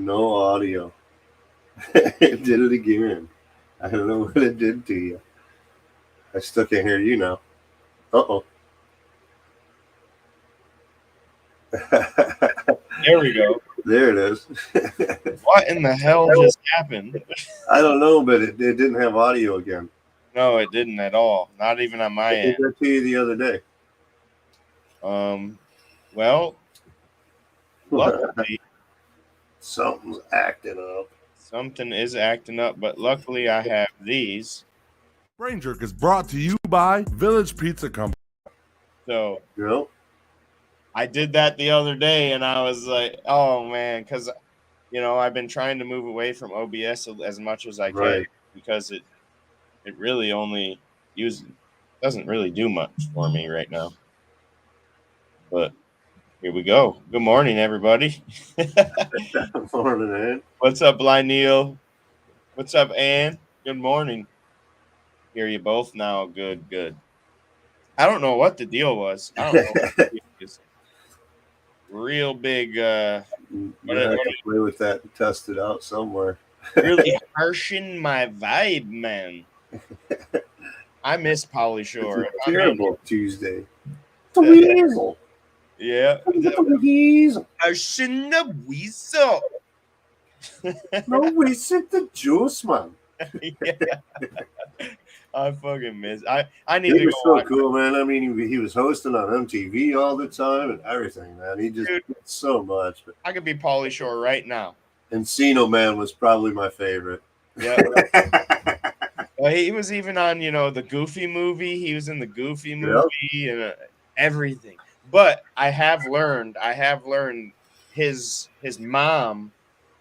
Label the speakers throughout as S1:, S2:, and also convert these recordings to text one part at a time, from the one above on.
S1: No audio. It did it again. I don't know what it did to you. I still can't hear you now. Uh-oh.
S2: There we go.
S1: There it is.
S2: What in the hell just happened?
S1: I don't know, but it didn't have audio again.
S2: No, it didn't at all. Not even on my
S1: I did
S2: end.
S1: that to you the other day.
S2: Well, luckily
S1: Something's acting up.
S2: something is acting up, but luckily I have these.
S3: Brain Jerk is brought to you by Village Pizza Company.
S2: So
S1: You
S2: I did that the other day, and I was like, "Oh man," because I've been trying to move away from OBS as much as I can
S1: Right.
S2: because it really only doesn't really do much for me right now. But here we go. Good morning, everybody.
S1: Morning, Ed.
S2: What's up, Blind Neil? What's up, Ann? Good morning. Hear you both now. Good, good. I don't know what the deal was. I don't know what the deal is. Real big,
S1: You have to play with that and test it out somewhere.
S2: really harshing my vibe, man. I miss Pauly Shore.
S1: It's a terrible Tuesday. The weasel.
S2: Yeah.
S1: The weasel.
S2: Harshing the weasel.
S1: No, we sent the juice, man.
S2: Yeah. I fucking miss. I need
S1: He
S2: to
S1: was
S2: go
S1: so
S2: watch.
S1: cool, man. I mean, he was hosting on MTV all the time and everything, man. He just
S2: Dude.
S1: did so much.
S2: I could be Pauly Shore right now.
S1: Encino Man was probably my favorite.
S2: Yeah. Well, he was even on, the Goofy movie. He was in the Goofy movie and everything. But I have learned his mom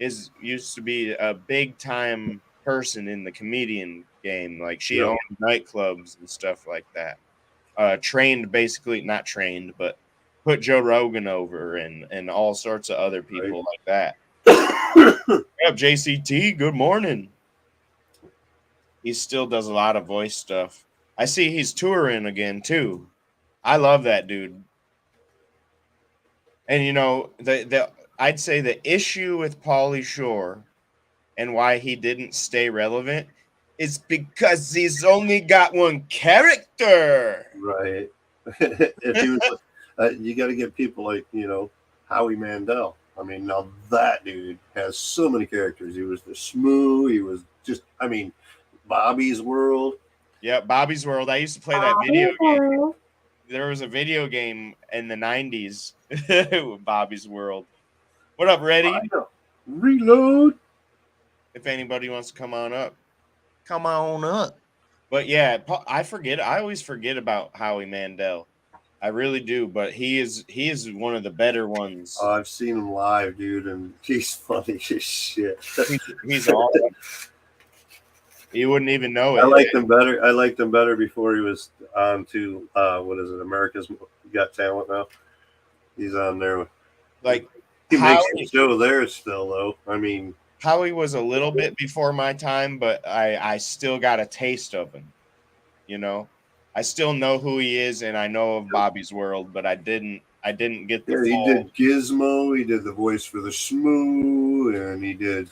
S2: used to be a big time person in the comedian game. Like she owned nightclubs and stuff like that. Trained basically, not trained, but put Joe Rogan over and all sorts of other people like that. What up, JCT? Good morning. He still does a lot of voice stuff. I see he's touring again too. I love that dude. And the I'd say the issue with Pauly Shore and why he didn't stay relevant is because he's only got one character.
S1: Right. If he was, you got to get people like Howie Mandel. I mean, now that dude has so many characters. He was the Shmoo. He was just, Bobby's World.
S2: Yeah, Bobby's World. I used to play that video game. There was a video game in the 90s with Bobby's World. What up, Ready?
S1: Reload.
S2: If anybody wants to come on up, come on up. But yeah, I always forget about Howie Mandel. I really do, but he is one of the better ones.
S1: Oh, I've seen him live, dude, and he's funny as shit.
S2: He's awesome. You wouldn't even know it.
S1: I liked him better. I liked him better before he was on to what is it? America's Got Talent now. He's on there.
S2: Like
S1: he makes the show there still, though. I mean,
S2: Howie was a little bit before my time, but I still got a taste of him. I still know who he is, and I know of Bobby's World, but I didn't get the.
S1: Yeah, he did Gizmo. He did the voice for the Shmoo, and he did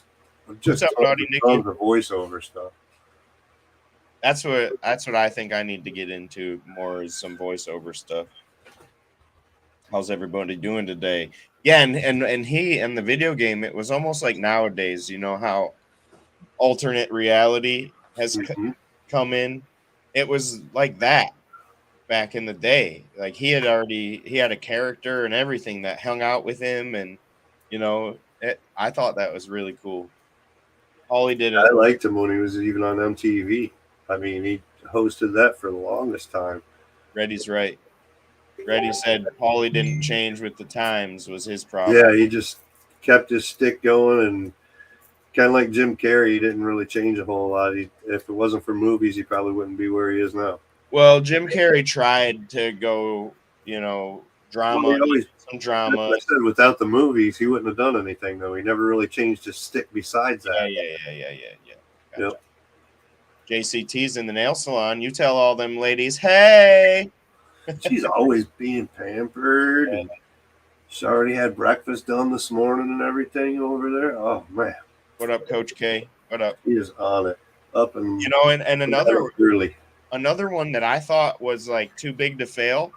S1: just tons of voiceover stuff.
S2: That's what I think I need to get into more is some voiceover stuff. How's everybody doing today? Yeah, and he and the video game, it was almost like nowadays, how alternate reality has come in. It was like that back in the day. Like he had a character and everything that hung out with him, and I thought that was really cool. All he did.
S1: I liked him when he was even on MTV. I mean, he hosted that for the longest time.
S2: Reddy's right. Reddy said Paulie didn't change with the times was his problem.
S1: Yeah, he just kept his stick going, and kind of like Jim Carrey, he didn't really change a whole lot. If it wasn't for movies, he probably wouldn't be where he is now.
S2: Well, Jim Carrey tried to go, drama, some drama.
S1: Like I said, without the movies, he wouldn't have done anything, though. He never really changed his stick besides that.
S2: Yeah. Gotcha.
S1: Yep.
S2: JCT's in the nail salon. You tell all them ladies, hey.
S1: She's always being pampered. And She already had breakfast done this morning and everything over there. Oh man,
S2: What up, Coach K? What up?
S1: he is on it. Up and
S2: And another
S1: early.
S2: Another one that I thought was like too big to fail,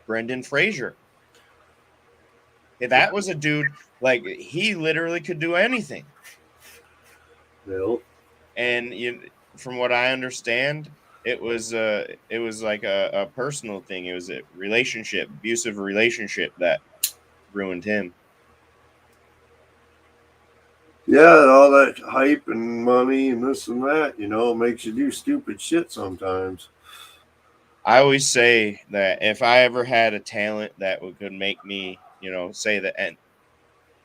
S2: Brendan Fraser. That was a dude, like he literally could do anything.
S1: Bill.
S2: And from what I understand, it was like a personal thing. It was a abusive relationship that ruined him.
S1: Yeah, and all that hype and money and this and that, makes you do stupid shit sometimes.
S2: I always say that if I ever had a talent that could make me, say the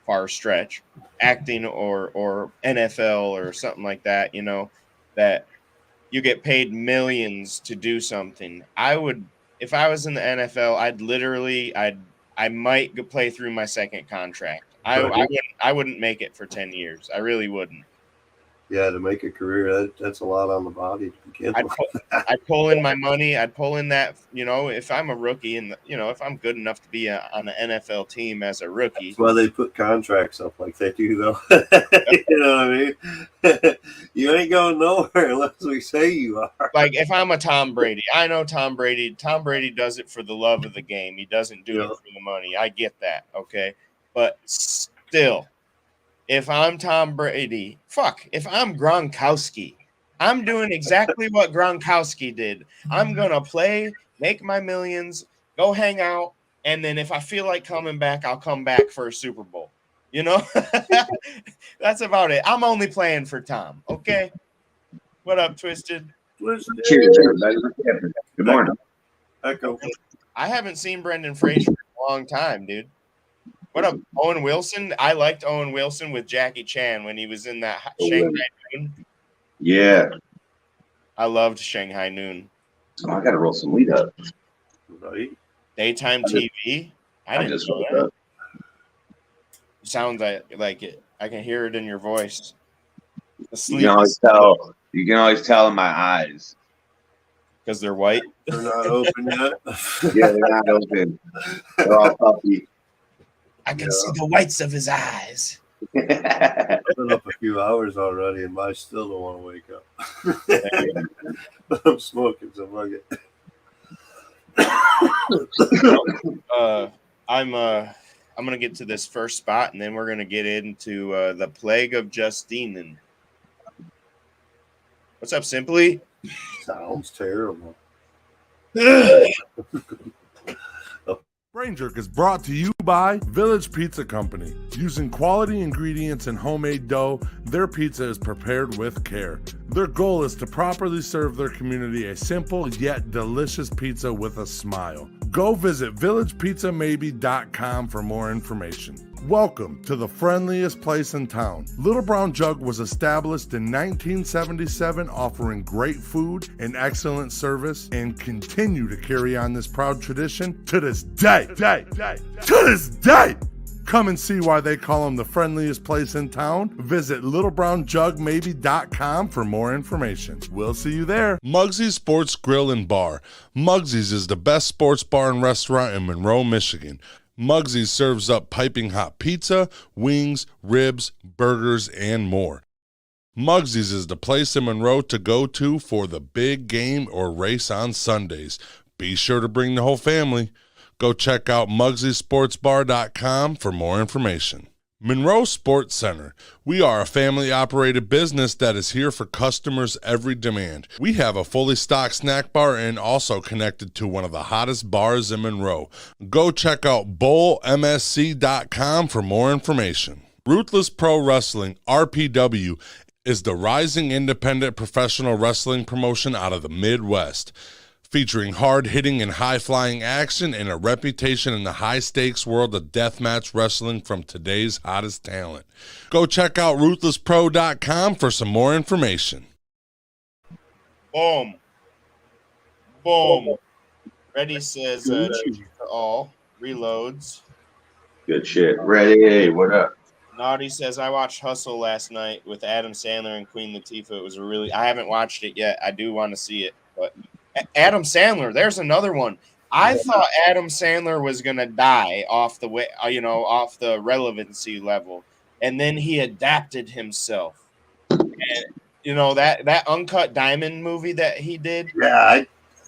S2: far stretch, acting or NFL or something like that, that you get paid millions to do something. I would, if I was in the NFL, I might play through my second contract. I wouldn't make it for 10 years. I really wouldn't.
S1: Yeah, to make a career, that's a lot on the body to begin with.
S2: I'd pull in my money. I'd pull in that, if I'm a rookie and, if I'm good enough to be on an NFL team as a rookie.
S1: That's why they put contracts up like they do, though. You know what I mean? You ain't going nowhere unless we say you are.
S2: Like if I'm a Tom Brady, I know Tom Brady does it for the love of the game. He doesn't do it for the money. I get that. Okay. But still, if I'm Tom Brady, if I'm Gronkowski, I'm doing exactly what Gronkowski did. I'm going to play, make my millions, go hang out, and then if I feel like coming back, I'll come back for a Super Bowl. That's about it. I'm only playing for Tom, okay? What up, Twisted?
S4: Cheers, everybody. Good morning.
S1: Echo.
S2: I haven't seen Brendan Fraser in a long time, dude. What up, Owen Wilson? I liked Owen Wilson with Jackie Chan when he was in that Shanghai Noon.
S4: Yeah.
S2: I loved Shanghai Noon.
S4: Oh, I got to roll some weed up.
S1: Right.
S2: Daytime TV?
S4: I just woke up.
S2: Sounds like it. I can hear it in your voice.
S4: You can always tell in my eyes.
S2: Because they're white?
S1: They're not open yet.
S4: Yeah, they're not open. They're all puffy.
S2: I can see the whites of his eyes.
S1: I've been up a few hours already, and I still don't want to wake up. I'm smoking, so fuck
S2: it. I'm gonna get to this first spot, and then we're gonna get into the plague of Justine. What's up, Simply?
S1: Sounds terrible.
S3: Brain Jerk is brought to you by Village Pizza Company. Using quality ingredients and homemade dough, their pizza is prepared with care. Their goal is to properly serve their community a simple yet delicious pizza with a smile. Go visit villagepizzamaybee.com for more information. Welcome to the friendliest place in town. Little Brown Jug was established in 1977, offering great food and excellent service, and continue to carry on this proud tradition to this day. To this day! Come and see why they call them the friendliest place in town. Visit littlebrownjugmaybe.com for more information. We'll see you there. Mugsy Sports Grill and Bar. Mugsy's is the best sports bar and restaurant in Monroe, Michigan. Mugsy serves up piping hot pizza, wings, ribs, burgers, and more. Mugsy's is the place in Monroe to go to for the big game or race on Sundays. Be sure to bring the whole family. Go check out MugsySportsBar.com for more information. Monroe Sport Center. We are a family-operated business that is here for customers' every demand. We have a fully stocked snack bar and also connected to one of the hottest bars in Monroe. Go check out BowlMSC.com for more information. Ruthless Pro Wrestling, RPW, is the rising independent professional wrestling promotion out of the Midwest. Featuring hard-hitting and high-flying action and a reputation in the high-stakes world of deathmatch wrestling from today's hottest talent. Go check out RuthlessPro.com for some more information.
S2: Boom. Boom. Ready says, cheers to all. Reloads.
S4: Good shit. Ready. What up?
S2: Naughty says, I watched Hustle last night with Adam Sandler and Queen Latifah. It was I haven't watched it yet. I do want to see it, but Adam Sandler, there's another one. I thought Adam Sandler was gonna die off the way, off the relevancy level, and then he adapted himself. And that Uncut Diamond movie that he did.
S1: Yeah,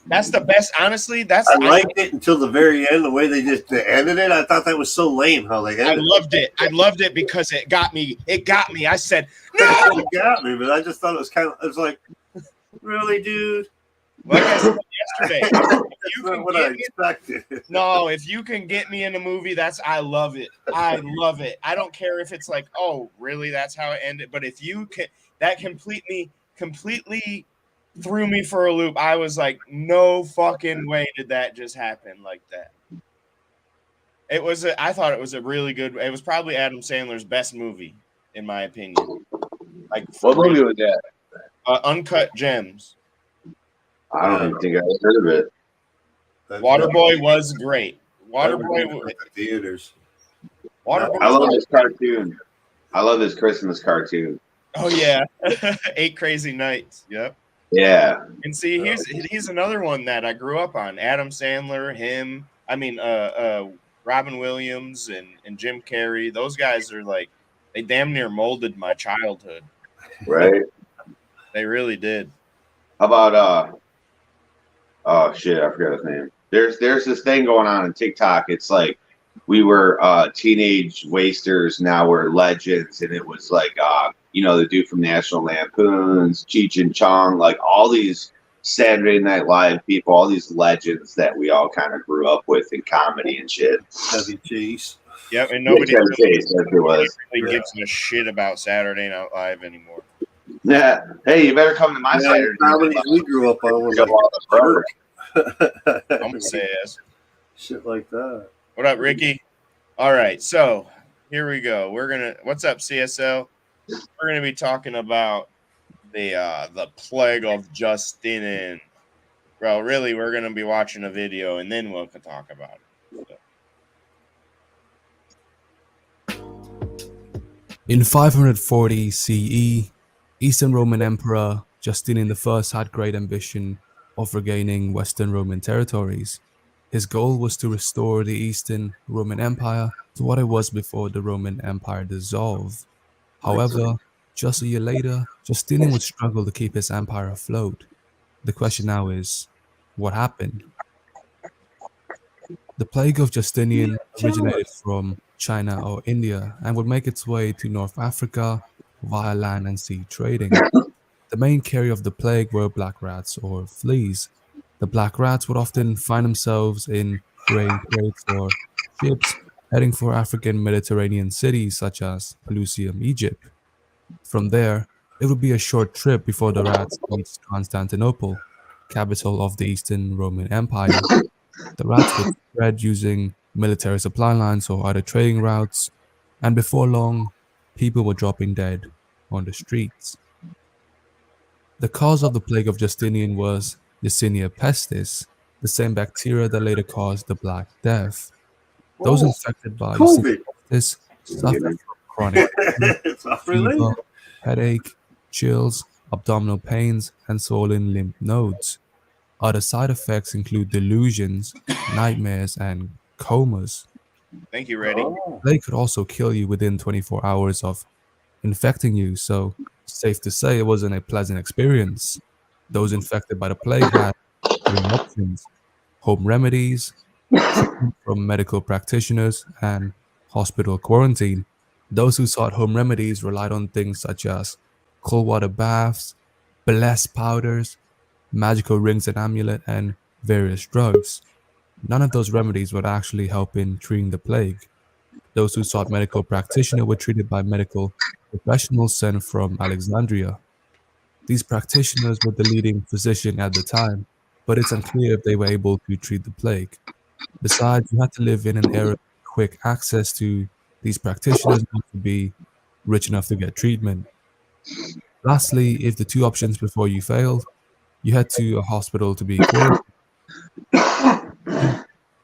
S2: That's the best. Honestly,
S1: I liked it until the very end. The way they just ended it, I thought that was so lame. How they ended
S2: I loved it. I loved it because it got me. It got me. I said, "No!"
S1: It got me, but I just thought it was like, really, dude.
S2: Like I said yesterday,
S1: That's not what I expected.
S2: No, if you can get me in a movie, I love it. I love it. I don't care if it's like, oh, really? That's how it ended. But if you can, that completely threw me for a loop. I was like, no fucking way did that just happen like that. I thought it was a really good. It was probably Adam Sandler's best movie, in my opinion. Like,
S4: what movie was that?
S2: Uncut Gems.
S4: I don't even think I heard of it.
S2: Waterboy was great. Waterboy
S1: at the theaters.
S2: Waterboy.
S4: I love this cartoon. I love this Christmas cartoon.
S2: Oh yeah, 8 Crazy Nights. Yep.
S4: Yeah.
S2: And see, here's another one that I grew up on. Adam Sandler, Robin Williams and Jim Carrey. Those guys are like, they damn near molded my childhood.
S4: Right.
S2: They really did.
S4: How about oh shit, I forgot his name. There's this thing going on in TikTok. It's like we were teenage wasters, now we're legends, and it was like the dude from National Lampoons, Cheech and Chong, like all these Saturday Night Live people, all these legends that we all kind of grew up with in comedy and shit.
S1: Heavy cheese.
S2: Yep, and nobody really
S4: Yeah.
S2: gives a shit about Saturday Night Live anymore.
S4: Yeah. Hey, you better come to my Saturday.
S1: Comedy we grew up on was
S2: I'm gonna say yes.
S1: Shit like that.
S2: What up, Ricky? All right, so here we go. What's up, CSL? We're gonna be talking about the plague of Justinian. Well, really, we're gonna be watching a video and then we'll talk about it.
S5: In 540 CE, Eastern Roman Emperor Justinian I had great ambition of regaining Western Roman territories. His goal was to restore the Eastern Roman Empire to what it was before the Roman Empire dissolved. However, just a year later, Justinian would struggle to keep his empire afloat. The question now is, what happened? The plague of Justinian originated from China or India and would make its way to North Africa via land and sea trading. The main carrier of the plague were black rats or fleas. The black rats would often find themselves in grain crates or ships heading for African Mediterranean cities such as Pelusium, Egypt. From there, it would be a short trip before the rats reached Constantinople, capital of the Eastern Roman Empire. The rats would spread using military supply lines or other trading routes, and before long, people were dropping dead on the streets. The cause of the plague of Justinian was Yersinia pestis, the same bacteria that later caused the Black Death. Those infected by Yersinia pestis suffered from chronic fever, headache, chills, abdominal pains, and swollen lymph nodes. Other side effects include delusions, nightmares, and comas.
S2: Thank you, Reddy.
S5: They could also kill you within 24 hours of infecting you, so safe to say it wasn't a pleasant experience. Those infected by the plague had three options: home remedies, treatment from medical practitioners, and hospital quarantine. Those who sought home remedies relied on things such as cold water baths, blessed powders, magical rings and amulet, and various drugs. None of those remedies would actually help in treating the plague. Those who sought medical practitioner were treated by medical professionals sent from Alexandria. These practitioners were the leading physician at the time, but it's unclear if they were able to treat the plague. Besides, you had to live in an era with quick access to these practitioners and have to be rich enough to get treatment. Lastly, if the two options before you failed, you head to a hospital to be quarantined.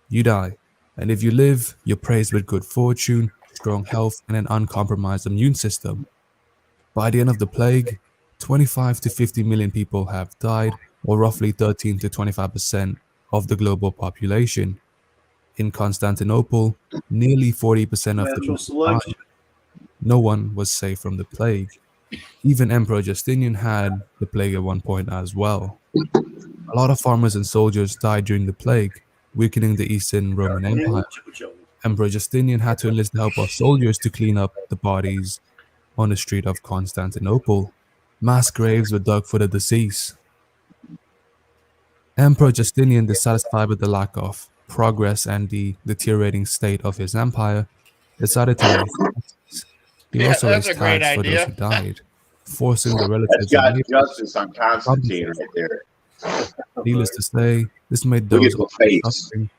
S5: You die. And if you live, you're praised with good fortune, strong health, and an uncompromised immune system. By the end of the plague, 25 to 50 million people have died, or roughly 13 to 25% of the global population. In Constantinople, nearly 40% of the
S1: Natural
S5: people
S1: selection.
S5: died. No one was safe from the plague. Even Emperor Justinian had the plague at one point as well. A lot of farmers and soldiers died during the plague, weakening the Eastern Roman Empire. Emperor Justinian had to enlist the help of soldiers to clean up the bodies on the street of Constantinople. Mass graves were dug for the deceased. Emperor Justinian, dissatisfied with the lack of progress and the deteriorating state of his empire, decided to raise taxes. He
S2: Yeah,
S5: also
S2: that's
S5: raised
S2: a great
S5: tax for those who
S2: idea.
S5: died, forcing the
S4: That's
S5: relatives of
S4: got
S5: neighbors
S4: justice on
S5: to
S4: Constantine
S5: compensate.
S4: right there.
S5: Needless to say, this made
S4: Look
S5: those
S4: at the face.
S5: suffering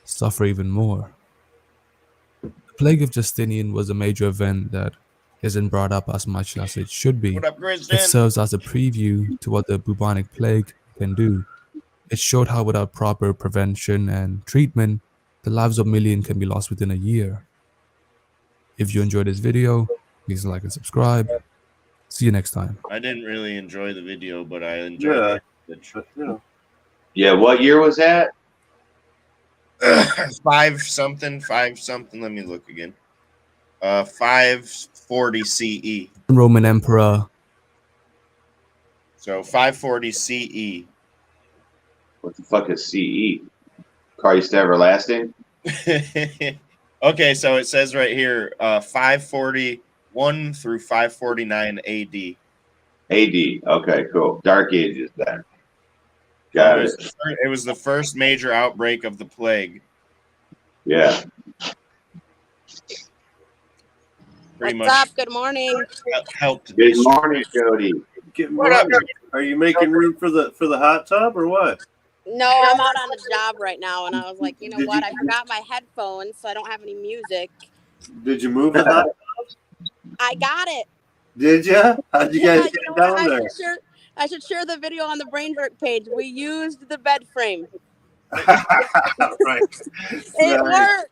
S5: suffer even more. The plague of Justinian was a major event that isn't brought up as much as it should be.
S2: What up,
S5: It
S2: Kristen?
S5: serves as a preview to what the bubonic plague can do. It showed how without proper prevention and treatment, the lives of millions can be lost within a year. If you enjoyed this video, please like and subscribe. See you next time.
S2: I didn't really enjoy the video, but I enjoyed
S1: Yeah,
S2: the
S1: but, you know,
S4: Yeah, what year was that?
S2: 5 something. Let me look again. 540 CE.
S5: Roman Emperor.
S2: So 540 CE.
S4: What the fuck is CE? Christ everlasting?
S2: Okay, so it says right here 541 through 549 AD.
S4: AD. Okay, cool. Dark Ages then. Got it.
S2: It was the first major outbreak of the plague.
S4: Yeah.
S2: Pretty
S6: What's
S2: much
S6: up? Good morning.
S2: helped.
S4: Good morning, Jody.
S1: Get
S2: What up,
S1: money. Are you making room for the hot tub or what?
S6: No, I'm out on a job right now, and I was like, you know
S1: Did
S6: what?
S1: you-
S6: I forgot my headphones, so I don't have any music.
S1: Did you move the hot?
S6: I got it.
S1: Did you? How'd you guys
S6: you
S1: get
S6: know
S1: down
S6: what?
S1: there?
S6: I should share the video on the Brain Jerk page. We used the bed frame.
S1: Right.
S6: It
S1: Nice.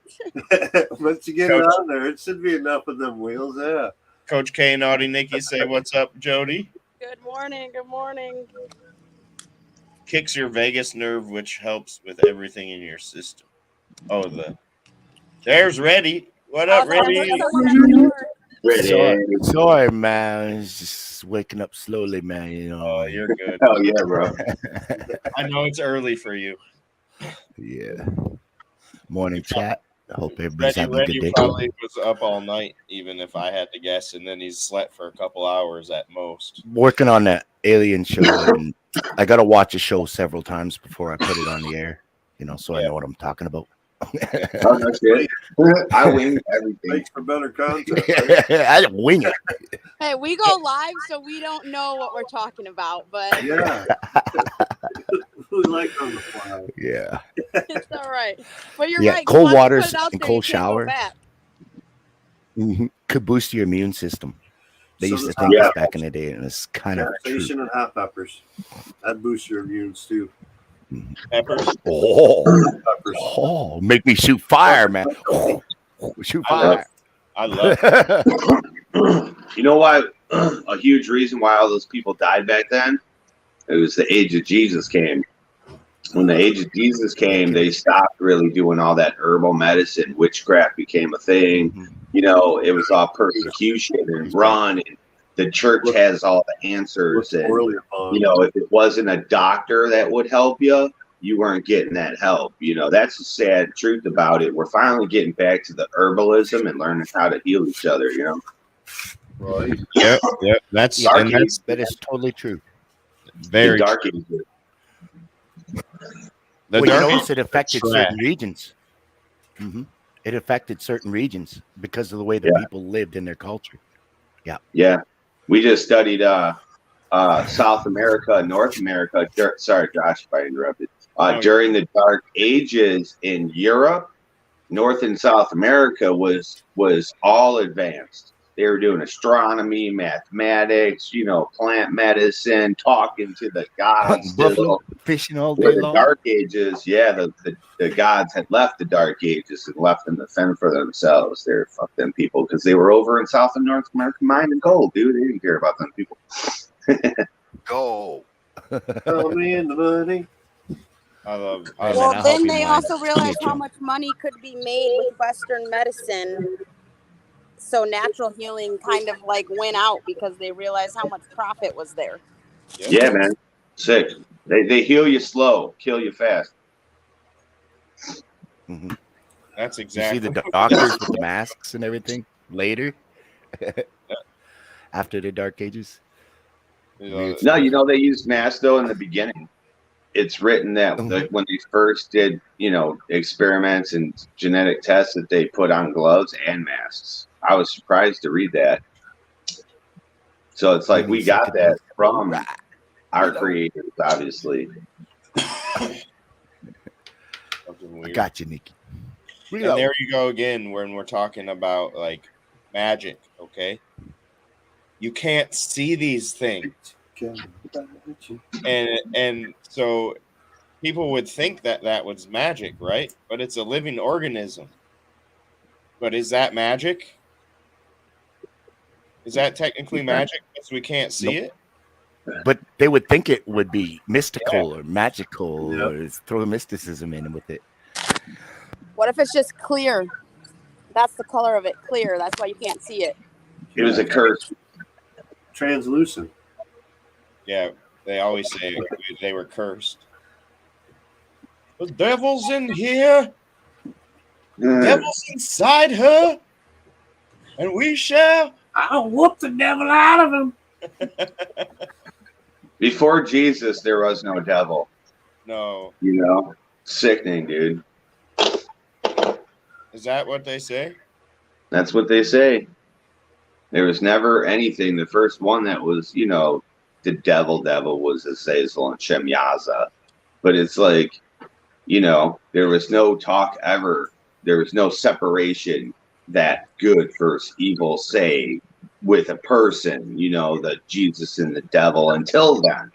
S6: worked.
S1: Once you get it on there, it should be enough of them wheels. Yeah.
S2: Coach K, Naughty Nikki say, "What's up, Jody?"
S6: Good morning. Good morning.
S2: Kicks your vagus nerve, which helps with everything in your system. Oh, there's Reddy. What
S6: I
S2: up,
S6: was like, I
S2: Reddy?
S6: heard someone at the door.
S4: Ready.
S7: Sorry, man. It's just waking up slowly, man. You know.
S2: Oh, you're good.
S4: Hell yeah, bro.
S2: I know it's early for you.
S7: Yeah. Morning chat. Hope everybody's having a
S2: Reddy
S7: good day.
S2: probably was up all night, even if I had to guess, and then he's slept for a couple hours at most.
S7: Working on that alien show, and I gotta watch a show several times before I put it on the air. You know, so I know what I'm talking about.
S4: Oh, that's it. I wing everything.
S1: Makes for better content. Right?
S7: I wing it.
S6: Hey, we go live, so we don't know what we're talking about, but
S1: Yeah. We like on the fly.
S7: Yeah.
S6: it's all right. But you're
S7: Yeah,
S6: right.
S7: cold
S6: Once you put
S7: waters
S6: it out
S7: and
S6: there,
S7: cold
S6: you can't go
S7: shower.
S6: back.
S7: Could boost your immune system. They
S1: So
S7: used to
S1: the
S7: think
S4: Yeah.
S7: this back in the day, and it's kind of true.
S1: Taxation and hot peppers. That boosts your immunes too.
S2: Peppers.
S7: Oh,
S1: Peppers.
S7: oh, make me shoot fire, man. Shoot fire.
S2: I love it.
S4: You know why? A huge reason why all those people died back then? It was the age of Jesus came. When the age of Jesus came, they stopped really doing all that herbal medicine. Witchcraft became a thing. You know, it was all persecution and run. And the church has all the answers. And, you know, if it wasn't a doctor that would help you, you weren't getting that help. You know, that's the sad truth about it. We're finally getting back to the herbalism and learning how to heal each other, you know?
S1: Right.
S2: Yep. That's
S7: Yeah,
S2: and that's
S7: that is totally true.
S2: very
S4: The dark ages.
S2: The
S7: Well, you
S2: dark
S7: notice it affected
S2: trash.
S7: certain regions. It affected certain regions because of the way the people lived in their culture.
S4: Yeah. We just studied South America and North America. Sorry, Josh, if I interrupted. During the Dark Ages in Europe, North and South America was all advanced. They were doing astronomy, mathematics, you know, plant medicine, talking to the gods.
S7: Hunting buffalo, fishing all
S4: Where
S7: day
S4: the
S7: long.
S4: Dark Ages, the gods had left the Dark Ages and left them to fend for themselves. They're fuck them people because they were over in South and North America mining gold, dude. They didn't care about them people.
S7: Go.
S1: Tell me in the money.
S2: I love.
S7: Hey,
S2: I
S7: man,
S6: Well,
S2: love
S7: I'll
S6: then
S7: help you
S6: they
S7: mine.
S6: also
S7: Give me a
S6: realized how
S7: chunk.
S6: much money could be made with Western medicine. So natural healing kind of like went out because they realized how much profit was there.
S2: Yep.
S4: Yeah, man. Sick. They heal you slow, kill you fast.
S7: Mhm.
S2: That's
S7: You see
S2: exactly.
S7: the doctors with the masks and everything later after the Dark Ages. Weird
S4: No,
S7: stuff.
S4: they used masks though in the beginning. It's written that
S7: Mhm.
S4: when they first did, experiments and genetic tests, that they put on gloves and masks. I was surprised to read that. So it's like we
S7: So
S4: got
S7: could
S4: that
S7: they-
S4: from
S7: Right.
S4: our creators, obviously.
S2: Something
S7: I
S2: weird.
S7: got you, Nikki.
S2: And there you go again when we're talking about like magic. Okay, you can't see these things, and so people would think that that was magic, right? But it's a living organism. But is that magic? Is that technically magic because we can't see it?
S7: But they would think it would be mystical
S2: Yeah.
S7: or magical
S1: Yep.
S7: or throw mysticism in with it.
S6: What if it's just clear? That's the color of it, clear. That's why you can't see it.
S4: It was a curse.
S1: Translucent.
S2: Yeah, they always say they were cursed. The devil's in here. Devil's inside her, and we shall.
S1: I'll whoop the devil out of him.
S4: Before Jesus, there was no devil.
S2: No,
S4: Sickening, dude.
S2: is that what they say?
S4: That's what they say. There was never anything. The first one that was, the devil was Azazel and Shemyaza. But it's like, there was no talk ever. There was no separation that good versus evil say with a person, the Jesus and the devil until then,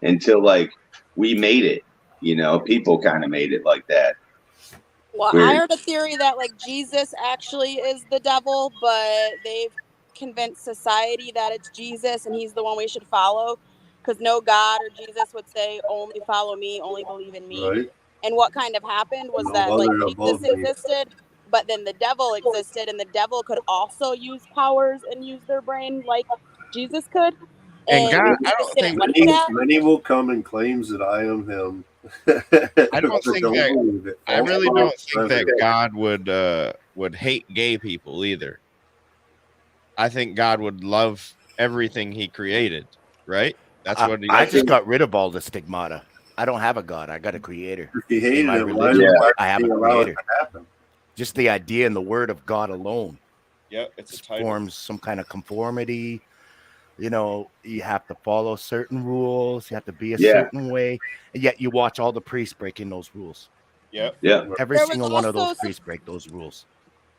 S4: until like we made it, people kind of made it like that.
S6: Well,
S4: Weird.
S6: I heard a theory that like Jesus actually is the devil, but they've convinced society that it's Jesus and he's the one we should follow. Because no God or Jesus would say, only follow me, only believe in me.
S1: Right.
S6: And what kind of happened was
S1: No
S6: that like
S1: other above
S6: Jesus
S1: me.
S6: existed, but then the devil existed, and the devil could also use powers and use their brain like Jesus could.
S2: And God, I
S6: Jesus
S2: don't
S6: didn't
S2: think
S6: like
S1: Many,
S6: that.
S1: many will come and claims that I am him.
S2: I don't think that.
S1: believe it.
S2: I
S1: False
S2: really don't
S1: prophets
S2: think that
S1: president.
S2: God would hate gay people either. I think God would love everything He created. Right? That's what He.
S7: I just got rid of all the stigmata. I don't have a God. I got a creator.
S1: If he
S7: In
S1: hated
S7: my
S1: it,
S7: religion,
S1: why
S7: I have
S1: he
S7: a
S1: allow it
S7: creator.
S1: to happen?
S7: Just the idea and the word of God alone
S2: Yep, it's a title.
S7: forms some kind of conformity. You have to follow certain rules. You have to be a certain way. And yet you watch all the priests breaking those rules.
S2: Yep.
S4: Yeah.
S7: Every
S6: There was
S7: single one of those
S6: also
S7: priests break those rules.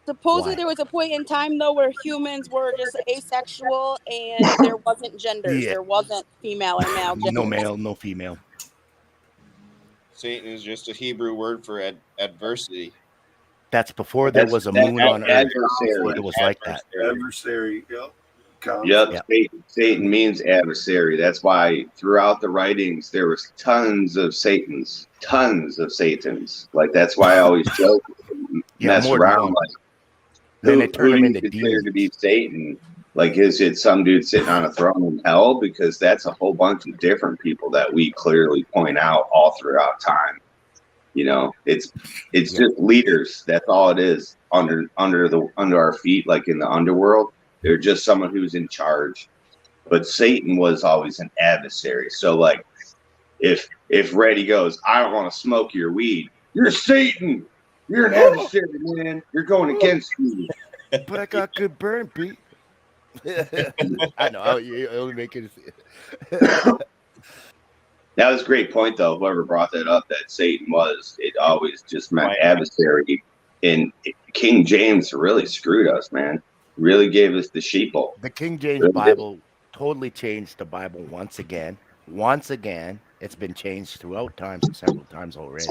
S6: supposedly
S7: Why?
S6: there was a point in time though where humans were just asexual and there wasn't genders.
S7: Yeah.
S6: There wasn't female or male genders.
S7: No male, no female.
S2: Satan is just a Hebrew word for adversity.
S7: That's before there was a moon on Earth.
S4: Adversary.
S7: It was like that.
S1: Adversary. Yep.
S4: Yep. Satan means adversary. That's why throughout the writings there was tons of Satans. Like that's why I always joke, mess
S7: more than
S4: around.
S7: one.
S4: Like
S7: Then
S4: who
S7: they turn
S4: do
S7: them
S4: you
S7: into
S4: consider to be
S7: demons.
S4: Satan? Like, is it some dude sitting on a throne in hell? Because that's a whole bunch of different people that we clearly point out all throughout time. It's just leaders. That's all it is under our feet, like in the underworld. They're just someone who's in charge. But Satan was always an adversary. So like, if Reddy goes, I don't want to smoke your weed. You're Satan. You're an adversary, man. You're going against me.
S7: But I got good burn, Pete. I know. You only make it.
S4: That was a great point, though. Whoever brought that up, that Satan it always just meant adversary. And King James really screwed us, man. Really gave us the sheeple.
S7: The King James Bible totally changed the Bible once again. Once again, it's been changed throughout time several times already.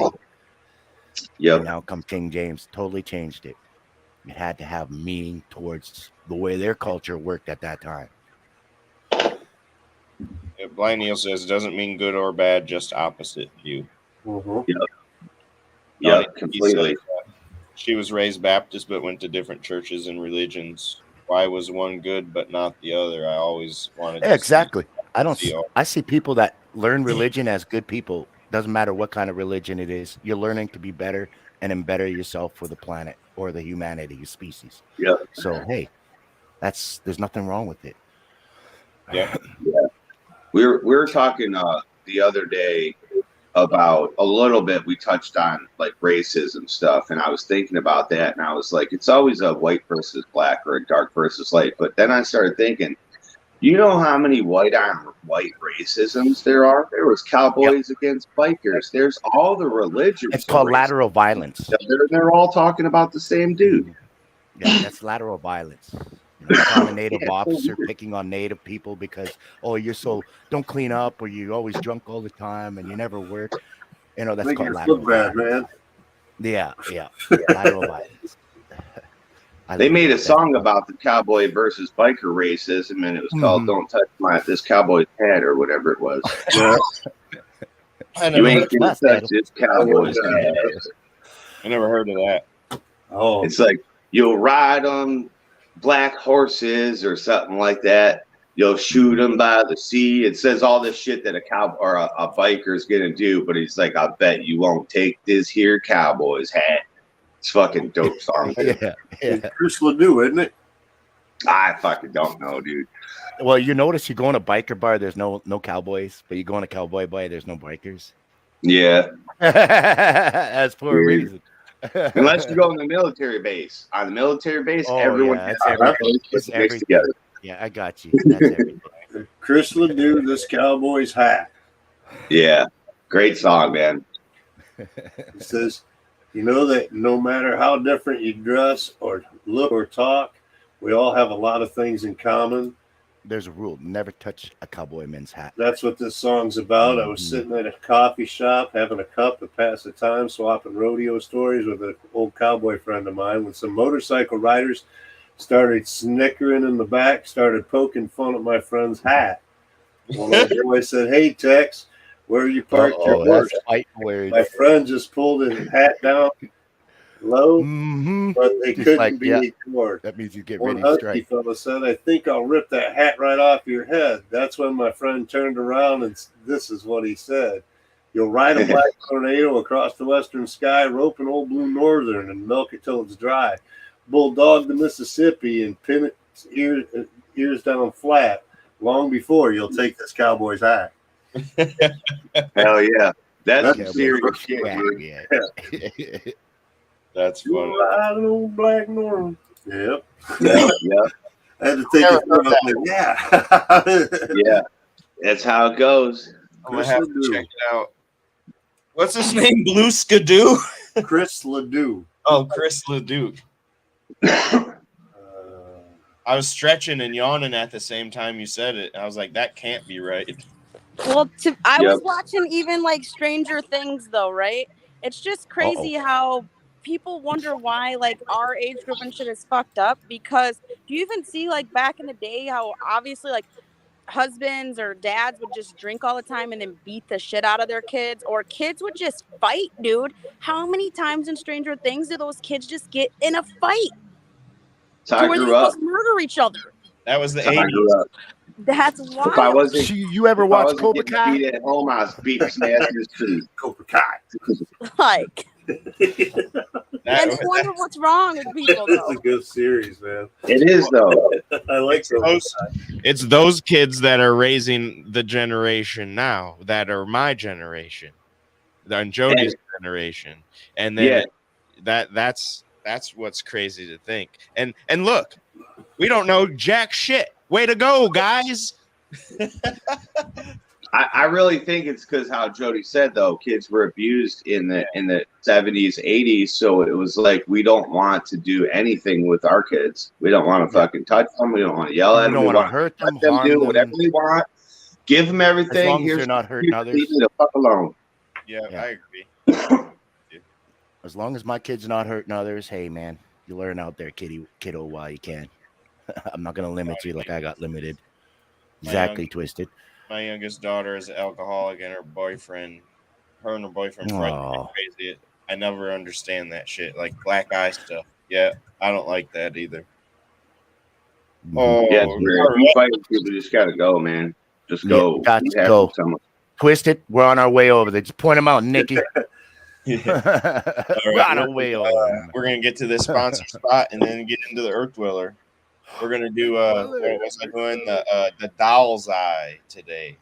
S4: Yep.
S7: And now come King James, totally changed it. It had to have meaning towards the way their culture worked at that time.
S2: Blind Neil says doesn't mean good or bad, just opposite view.
S4: Yeah, completely.
S2: She was raised Baptist but went to different churches and religions. Why was one good but not the other? I always wanted to
S7: Exactly.
S2: see all.
S7: I see people that learn religion as good people. Doesn't matter what kind of religion it is. You're learning to be better and better yourself for the planet or the humanity, your species.
S4: Yeah.
S7: So hey, there's nothing wrong with it.
S2: Yeah.
S4: We were talking the other day about a little bit. We touched on like racism stuff, and I was thinking about that, and I was like, it's always a white versus black or a dark versus light. But then I started thinking, you know how many white on white racisms there are? There was cowboys against bikers. There's all the religions.
S7: It's called lateral violence.
S4: They're all talking about the same dude.
S7: Yeah, that's lateral violence. A native officer picking on native people because, oh, don't clean up, or you're always drunk all the time and you never work. That's
S1: Make
S7: called
S1: your
S7: lateral
S1: foot bad,
S7: violence.
S1: man.
S7: Yeah. Lateral violence.
S4: They made a song about the cowboy versus biker racism, and it was called "Don't Touch this Cowboy's Hat" or whatever it was. You ain't gonna touch this cowboy's hat.
S2: I never heard of that.
S1: Oh,
S4: it's like you'll ride on black horses or something like that. You'll shoot them by the sea. It says all this shit that a cow or a biker is gonna do, but he's like, I bet you won't take this here cowboy's hat. It's fucking dope song.
S1: Yeah. Chris Ledoux, isn't it?
S4: I fucking don't know, dude.
S7: Well, you notice you go in a biker bar, there's no cowboys, but you go in a cowboy bar, there's no bikers.
S4: Yeah.
S7: That's for a reason.
S4: Unless you go in the military base. On the military base, everyone
S7: it's
S4: mixed together.
S7: Yeah, I got you. That's everything.
S1: Chris Ledoux, this cowboy's hat.
S4: Yeah. Great song, man.
S1: He says, you know that no matter how different you dress or look or talk, we all have a lot of things in common.
S7: There's a rule: never touch a cowboy man's hat.
S1: That's what this song's about. I was sitting at a coffee shop having a cup to pass the time, swapping rodeo stories with an old cowboy friend of mine, when some motorcycle riders started snickering in the back, started poking fun at my friend's hat. One of the boys said, "Hey, Tex, where you parked your horse?" My friend just pulled his hat down low, but they couldn't be ignored.
S7: That means you get
S1: One
S7: ready to
S1: husky
S7: strike.
S1: fella said, "I think I'll rip that hat right off your head." That's when my friend turned around, and this is what he said: "You'll ride a black tornado across the western sky, rope an old blue northern, and milk it till it's dry. Bulldog the Mississippi and pin its ears down flat. Long before you'll take this cowboy's hat."
S4: Hell yeah. That's serious shit, dude.
S7: Yeah.
S2: That's funny.
S1: Riding old black Norman. Yep.
S4: Yeah.
S1: I had to think it through.
S4: Yeah. That's how it goes.
S2: I'm gonna have to check it out. What's his name? Blue Skidoo?
S1: Chris Ledoux.
S2: Oh, Chris Ledoux. I was stretching and yawning at the same time you said it. I was like, that can't be right.
S6: Well, I was watching even like Stranger Things though, right? It's just crazy how people wonder why like our age group and shit is fucked up, because do you even see like back in the day how obviously like husbands or dads would just drink all the time and then beat the shit out of their kids, or kids would just fight, dude. How many times in Stranger Things do those kids just get in a fight?
S4: So
S6: where they just murder each other.
S2: That was the 80s.
S6: That's wild.
S4: If I wasn't,
S7: you ever watch Cobra Kai?
S4: Beat at home, I was beating his ass in the street.
S1: Cobra Kai.
S6: Like, and they wonder what's wrong with people. Though.
S1: It's a good series, man.
S4: It is though.
S1: I like those.
S2: It's those kids that are raising the generation now that are my generation, and Jody's generation, and then that's what's crazy to think. And look, we don't know jack shit. Way to go, guys.
S4: I really think it's because how Jody said though, kids were abused in the 70s, 80s, so it was like we don't want to do anything with our kids. We don't want to fucking touch them. We don't want to yell at them.
S7: We don't want to hurt them.
S4: Let them do whatever they want. Give them everything.
S7: As long as they're not hurting others.
S4: Leave the fuck alone.
S2: Yeah, I agree.
S7: As long as my kid's not hurting others, hey man, you learn out there, kiddo, while you can. I'm not gonna limit you like I got limited. Exactly, Twisted.
S2: My youngest daughter is an alcoholic, and her boyfriend her and her boyfriend Fred
S7: Aw.
S2: crazy. I never understand that shit, like black eye stuff. Yeah, I don't like that either. Oh,
S4: Yeah, if you fight with people, you just gotta go, man. Just go.
S7: Yeah, got
S4: You
S7: to
S4: have
S7: go.
S4: someone.
S7: Twisted, we're on our way over there. Just point them out, Nikki.
S2: Yeah.
S7: We're on our way over.
S2: We're gonna get to this sponsor spot and then get into the Earth Dweller. We're gonna do what was I doing? The Doll's Eye today.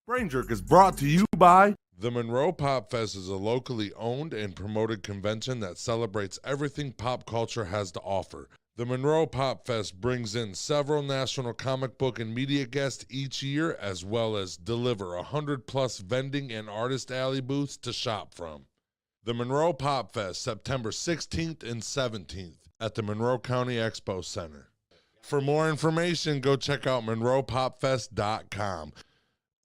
S3: Brain Jerk is brought to you by the Monroe Pop Fest is a locally owned and promoted convention that celebrates everything pop culture has to offer. The Monroe Pop Fest brings in several national comic book and media guests each year, as well as deliver 100+ vending and artist alley booths to shop from. The Monroe Pop Fest, September 16th and 17th at the Monroe County Expo Center. For more information, go check out monroepopfest.com.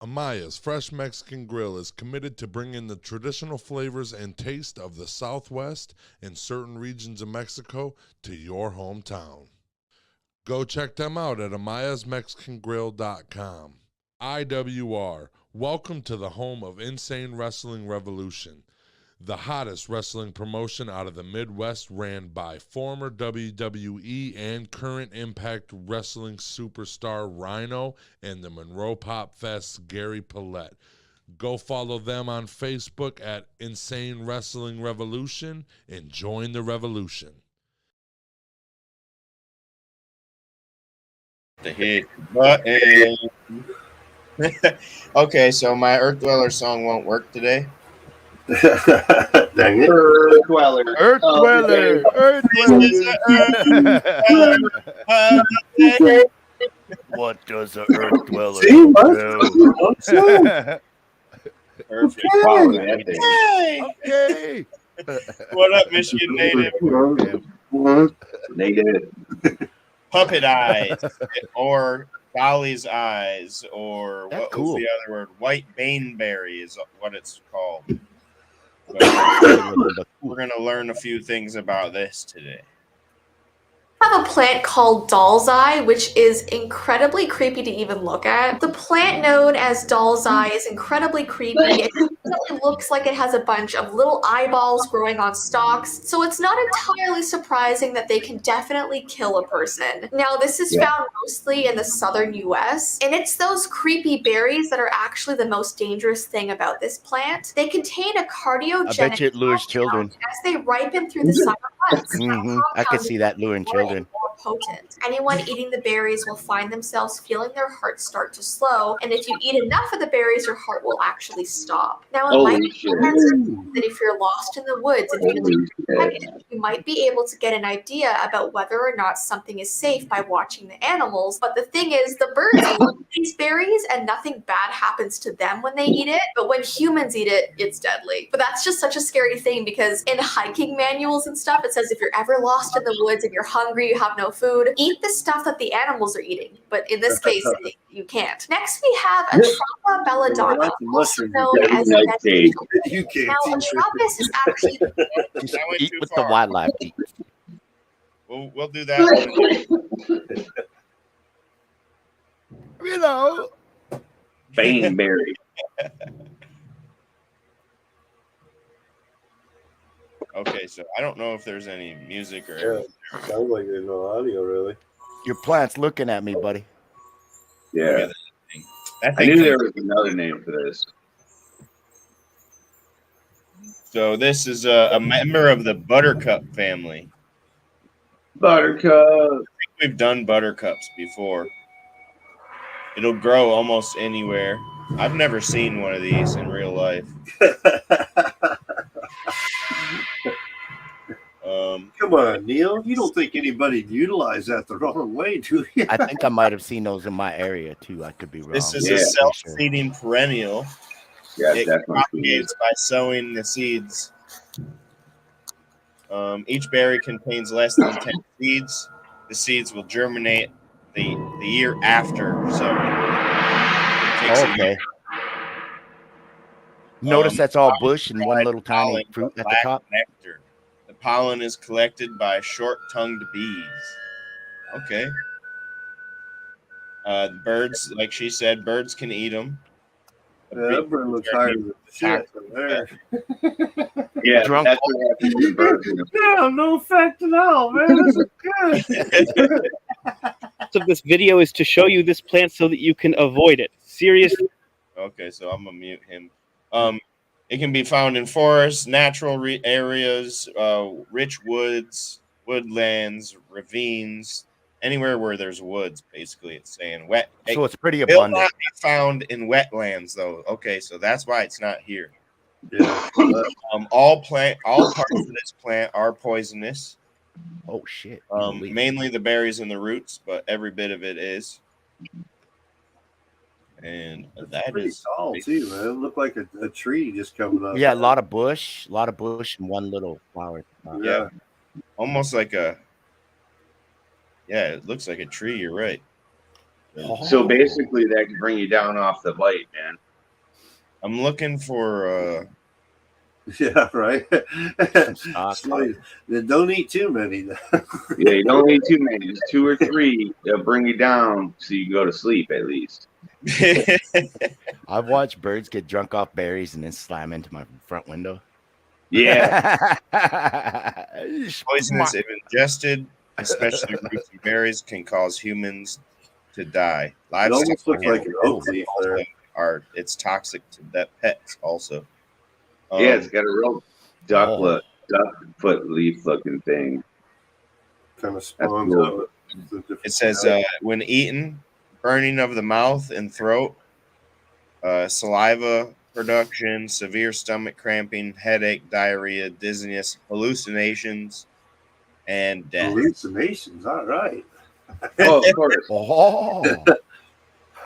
S3: Amaya's Fresh Mexican Grill is committed to bringing the traditional flavors and taste of the Southwest and certain regions of Mexico to your hometown. Go check them out at amayasmexicangrill.com. IWR, welcome to the home of Insane Wrestling Revolution, the hottest wrestling promotion out of the Midwest, ran by former WWE and current Impact Wrestling superstar Rhino and the Monroe Pop Fest Gary Paulette. Go follow them on Facebook at Insane Wrestling Revolution and join the revolution.
S2: The hit button. Okay, so my Earth Dweller song won't work today.
S1: Dang it.
S4: Earth Dweller.
S7: Earth Dweller. Earth Dweller. What does an Earth Dweller
S1: See,
S7: do?
S2: Perfect.
S7: Okay.
S2: What up, Michigan native?
S4: Negative.
S2: Puppet eyes, or Dolly's eyes, or
S7: That's
S2: what
S7: cool.
S2: was the other word? White baneberry is what it's called. So we're going to learn a few things about this today.
S8: I have a plant called Doll's Eye, which is incredibly creepy to even look at. The plant known as Doll's Eye is incredibly creepy. It definitely looks like it has a bunch of little eyeballs growing on stalks, so it's not entirely surprising that they can definitely kill a person. Now, this is found mostly in the southern US, and it's those creepy berries that are actually the most dangerous thing about this plant. They contain a cardiogenic
S7: I bet you it lures children.
S8: as they ripen through the summer months.
S7: I can see that luring children.
S8: More potent. Anyone eating the berries will find themselves feeling their heart start to slow, and if you eat enough of the berries, your heart will actually stop. Now, it might be that if you're lost in the woods and you might be able to get an idea about whether or not something is safe by watching the animals. But the thing is, the birds eat these berries, and nothing bad happens to them when they eat it. But when humans eat it, it's deadly. But that's just such a scary thing because in hiking manuals and stuff, it says if you're ever lost in the woods and you're hungry, you have no food, eat the stuff that the animals are eating. But in this case, you can't. Next, we have a Trompa belladonna, also known as
S1: You can't.
S8: now, a Trompus is actually
S7: Just eat what the wildlife eats.
S2: We'll do that.
S7: You know.
S4: Baneberry.
S2: Okay, so I don't know if there's any music or
S1: Sounds like there's no audio, really.
S7: Your plant's looking at me, buddy.
S4: Yeah.
S2: that
S4: I
S2: thing.
S4: knew there was another name for this.
S2: So this is a member of the buttercup family.
S4: Buttercup.
S2: We've done buttercups before. It'll grow almost anywhere. I've never seen one of these in real life.
S1: Come on, Neil. You don't think anybody'd utilize that the wrong way, do you?
S7: I think I might have seen those in my area too. I could be wrong.
S2: This is
S4: Yeah,
S2: a self-seeding perennial.
S4: Yeah,
S2: It
S4: definitely.
S2: propagates by sowing the seeds. Each berry contains less than 10 seeds. The seeds will germinate the year after sowing. It takes a
S7: Okay.
S2: year.
S7: Notice that's all bush and one little tiny
S2: Pollen,
S7: fruit at the
S2: black
S7: top.
S2: nectar. The pollen is collected by short-tongued bees. Okay. Birds, like she said, birds can eat them.
S1: That bird looks higher than shit from there.
S4: Yeah,
S7: Drunk.
S4: that's what happens to birds.
S1: Yeah, no effect at all, man. This is good.
S9: Of this video is to show you this plant so that you can avoid it. Seriously.
S2: Okay, so I'm gonna mute him. It can be found in forests, natural areas, rich woods, woodlands, ravines, anywhere where there's woods. Basically, it's saying wet.
S7: So it's pretty
S2: Will
S7: abundant.
S2: not be found in wetlands, though. Okay, so that's why it's not here.
S1: Yeah.
S2: All parts of this plant are poisonous.
S7: Oh shit.
S2: Mainly the berries and the roots, but every bit of it is. And that
S1: pretty
S2: is
S1: tall too, man. It looked like a tree just coming up.
S7: Yeah, a lot of bush, and one little flower.
S2: Yeah, almost like a. Yeah, it looks like a tree. You're right.
S4: So basically, that can bring you down off the bite, man.
S2: I'm looking for.
S1: Yeah, right. So, don't eat too many.
S4: Yeah, you don't eat too many. Just 2 or 3. They'll bring you down so you can go to sleep at least.
S7: I've watched birds get drunk off berries and then slam into my front window.
S4: Yeah.
S2: Poisonous if ingested, especially roots and berries, can cause humans to die.
S1: It almost looks like an oak leaf there.
S2: It's toxic to pets also.
S4: Yeah, it's got a real duck foot leaf looking thing.
S1: Kind of spawns
S4: cool.
S1: out.
S2: It says when eaten, burning of the mouth and throat, saliva production, severe stomach cramping, headache, diarrhea, dizziness, hallucinations, and death.
S1: Hallucinations, all right.
S4: Oh, of course.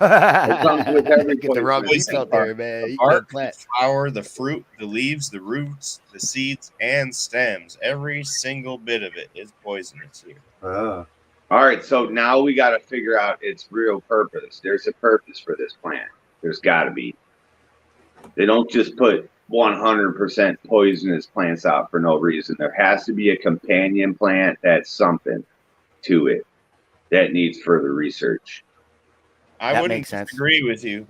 S7: Get the wrong piece out there, man.
S2: The bark, the flower, the fruit, the leaves, the roots, the seeds, and stems. Every single bit of it is poisonous here.
S4: All right, so now we got to figure out its real purpose. There's a purpose for this plant. There's got to be. They don't just put 100% poisonous plants out for no reason. There has to be a companion plant that's something to it that needs further research.
S2: I wouldn't disagree with you.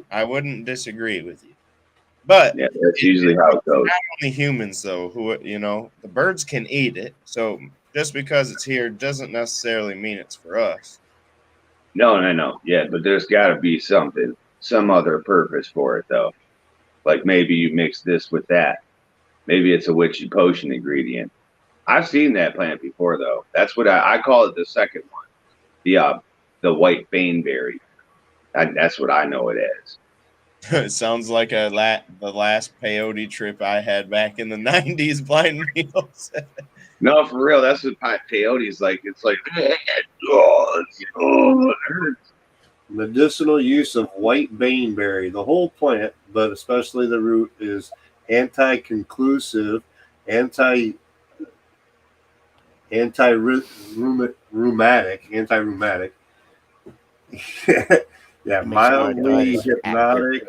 S2: But
S4: yeah, that's usually how it goes.
S2: Not only humans, though, who the birds can eat it. So just because it's here doesn't necessarily mean it's for us.
S4: No. Yeah, but there's got to be something, some other purpose for it, though. Like maybe you mix this with that. Maybe it's a witchy potion ingredient. I've seen that plant before, though. That's what I call it. The second one, the white baneberry. That's what I know it as.
S2: It sounds like the last peyote trip I had back in the 90s, blind meals.
S4: No, for real. That's what peyote is like. It's like, it hurts.
S1: Medicinal use of white baneberry. The whole plant, but especially the root, is anti-conclusive, anti-rheumatic, yeah, mildly hypnotic.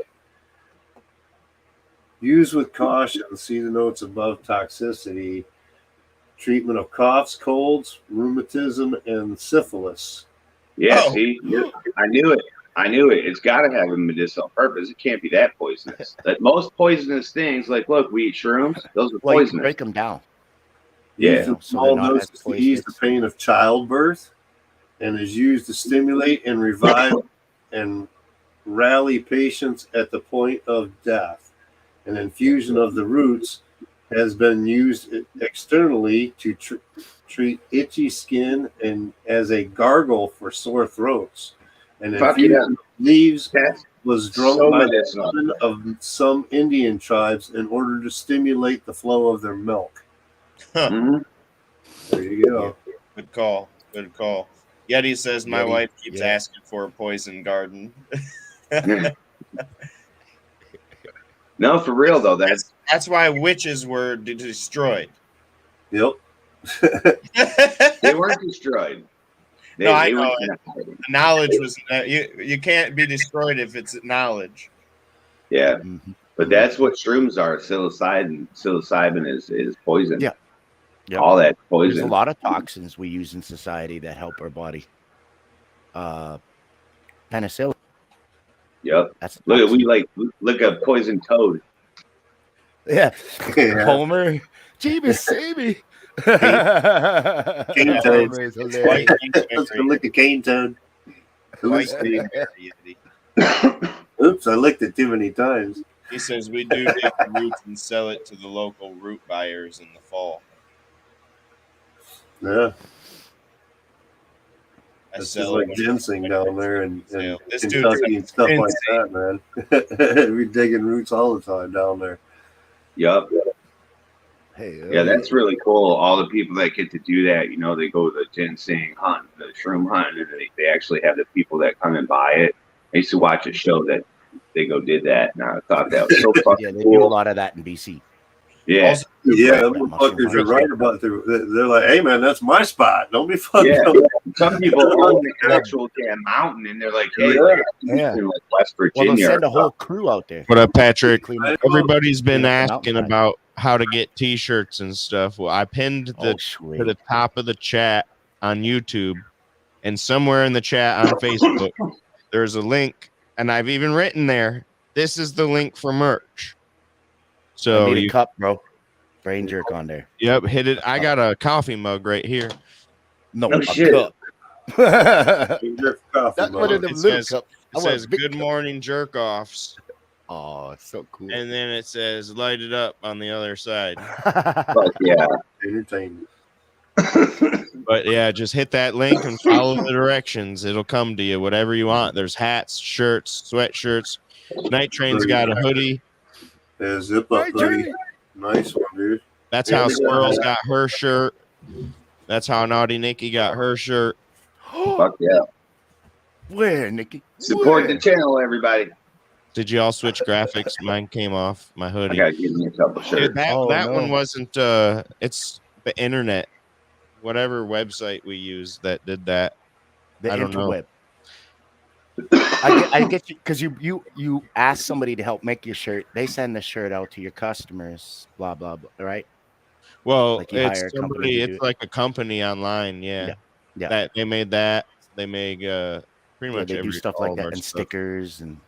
S1: Use with caution. See the notes above toxicity. Treatment of coughs, colds, rheumatism, and syphilis.
S4: Yeah, see, I knew it. It's got to have a medicinal purpose. It can't be that poisonous. That most poisonous things, like look, we eat shrooms. Those are poisonous.
S7: Break them down.
S4: Yeah,
S1: small doses to ease the pain of childbirth, and is used to stimulate and revive and rally patients at the point of death. An infusion of the roots has been used externally to treat itchy skin and as a gargle for sore throats. And infusion of leaves was drunk by women of some Indian tribes in order to stimulate the flow of their milk.
S4: Mm-hmm.
S1: There you go.
S2: Good call. Yeti says my wife keeps asking for a poison garden.
S4: No, for real though.
S2: That's why witches were destroyed.
S1: Yep.
S4: They weren't destroyed.
S2: I know. The knowledge was you can't be destroyed if it's knowledge.
S4: Yeah, but that's what shrooms are. Psilocybin is poison.
S7: Yeah.
S4: All that poison.
S7: There's a lot of toxins we use in society that help our body. Penicillin.
S4: Yep.
S7: That's
S4: look at Poison Toad.
S7: Yeah.
S1: Yeah.
S7: Homer. Jeebus, save me.
S1: Cane Toad.
S7: Homer is hilarious.
S1: Let's go look at Cane Toad.
S2: White
S1: Oops.
S2: Cane Yeti.
S1: Oops, I licked it too many times.
S2: He says we do dig the roots and sell it to the local root buyers in the fall.
S1: Yeah.
S2: I
S1: It's just
S2: sell
S1: like
S2: it
S1: ginseng down there and
S2: This
S1: Kentucky and stuff like
S2: insane.
S1: that, man. We're digging roots all the time down there.
S4: Yep.
S7: Hey,
S4: Yeah, that's really cool. All the people that get to do that, you know, they go the ginseng hunt, the shroom hunt, and they actually have the people that come and buy it. I used to watch a show that they did that, and I thought that was so fucking
S7: yeah, they
S4: cool.
S7: do a lot of that in BC.
S4: Yeah.
S2: Also,
S1: Yeah,
S7: Right,
S1: them
S7: mushroom
S1: fuckers are
S7: hunt.
S1: right about they're like, hey man, that's my spot. Don't be fucking.
S4: Yeah. Some people own the actual damn mountain, and they're like, hey,
S7: Yeah.
S4: in like West
S7: Well,
S4: Virginia.
S7: they'll send
S4: or
S7: a whole crew out there.
S2: what up, Patrick?
S7: Clean up.
S2: Everybody's been
S7: Clean up the
S2: asking
S7: mountain.
S2: about how to get T-shirts and stuff. Well, I pinned
S7: Oh,
S2: to
S7: sweet.
S2: the top of the chat on YouTube, and somewhere in the chat on Facebook, there's a link, and I've even written there. This is the link for merch. So
S7: I need
S2: you,
S7: a cup, bro. Brain jerk on there.
S2: yep, hit it. I got a coffee mug right here.
S7: No,
S4: No
S7: a
S4: shit.
S7: cup.
S1: Your coffee
S7: That's one
S1: mug.
S7: of them
S2: It
S7: little
S2: says,
S7: cups.
S2: it
S7: I want a
S2: says
S7: big
S2: "Good
S7: cup.
S2: morning, jerk offs,"
S7: Oh, it's so cool.
S2: and then it says "Light it up" on the other side.
S4: Fuck yeah.
S1: Entertainment.
S2: But yeah, just hit that link and follow the directions. It'll come to you, whatever you want. There's hats, shirts, sweatshirts. Night Train's got a hoodie.
S1: Yeah, zip up hoodie. Nice one, dude.
S2: That's how Squirrel's got her shirt. That's how Naughty Nikki got her shirt.
S4: Fuck yeah.
S7: Where, Nikki?
S4: Support the
S7: Where?
S4: channel, everybody.
S2: Did you all switch graphics? Mine came off my
S4: I
S2: hoodie.
S4: gotta give me a couple
S2: Dude,
S4: shirts.
S2: that
S7: Oh,
S2: that
S7: no.
S2: one wasn't it's the internet. Whatever website we used that did that.
S7: The
S2: I don't know.
S7: interweb. I get you because you ask somebody to help make your shirt. They send the shirt out to your customers. Blah blah blah. Right?
S2: Well,
S7: Like you
S2: it's
S7: hire a company
S2: somebody.
S7: to do
S2: It's
S7: it.
S2: like a company online. Yeah.
S7: Yeah.
S2: That they made that. They make pretty
S7: Yeah,
S2: much
S7: they do stuff
S2: all
S7: like
S2: of
S7: that
S2: our
S7: and
S2: stuff.
S7: stickers and.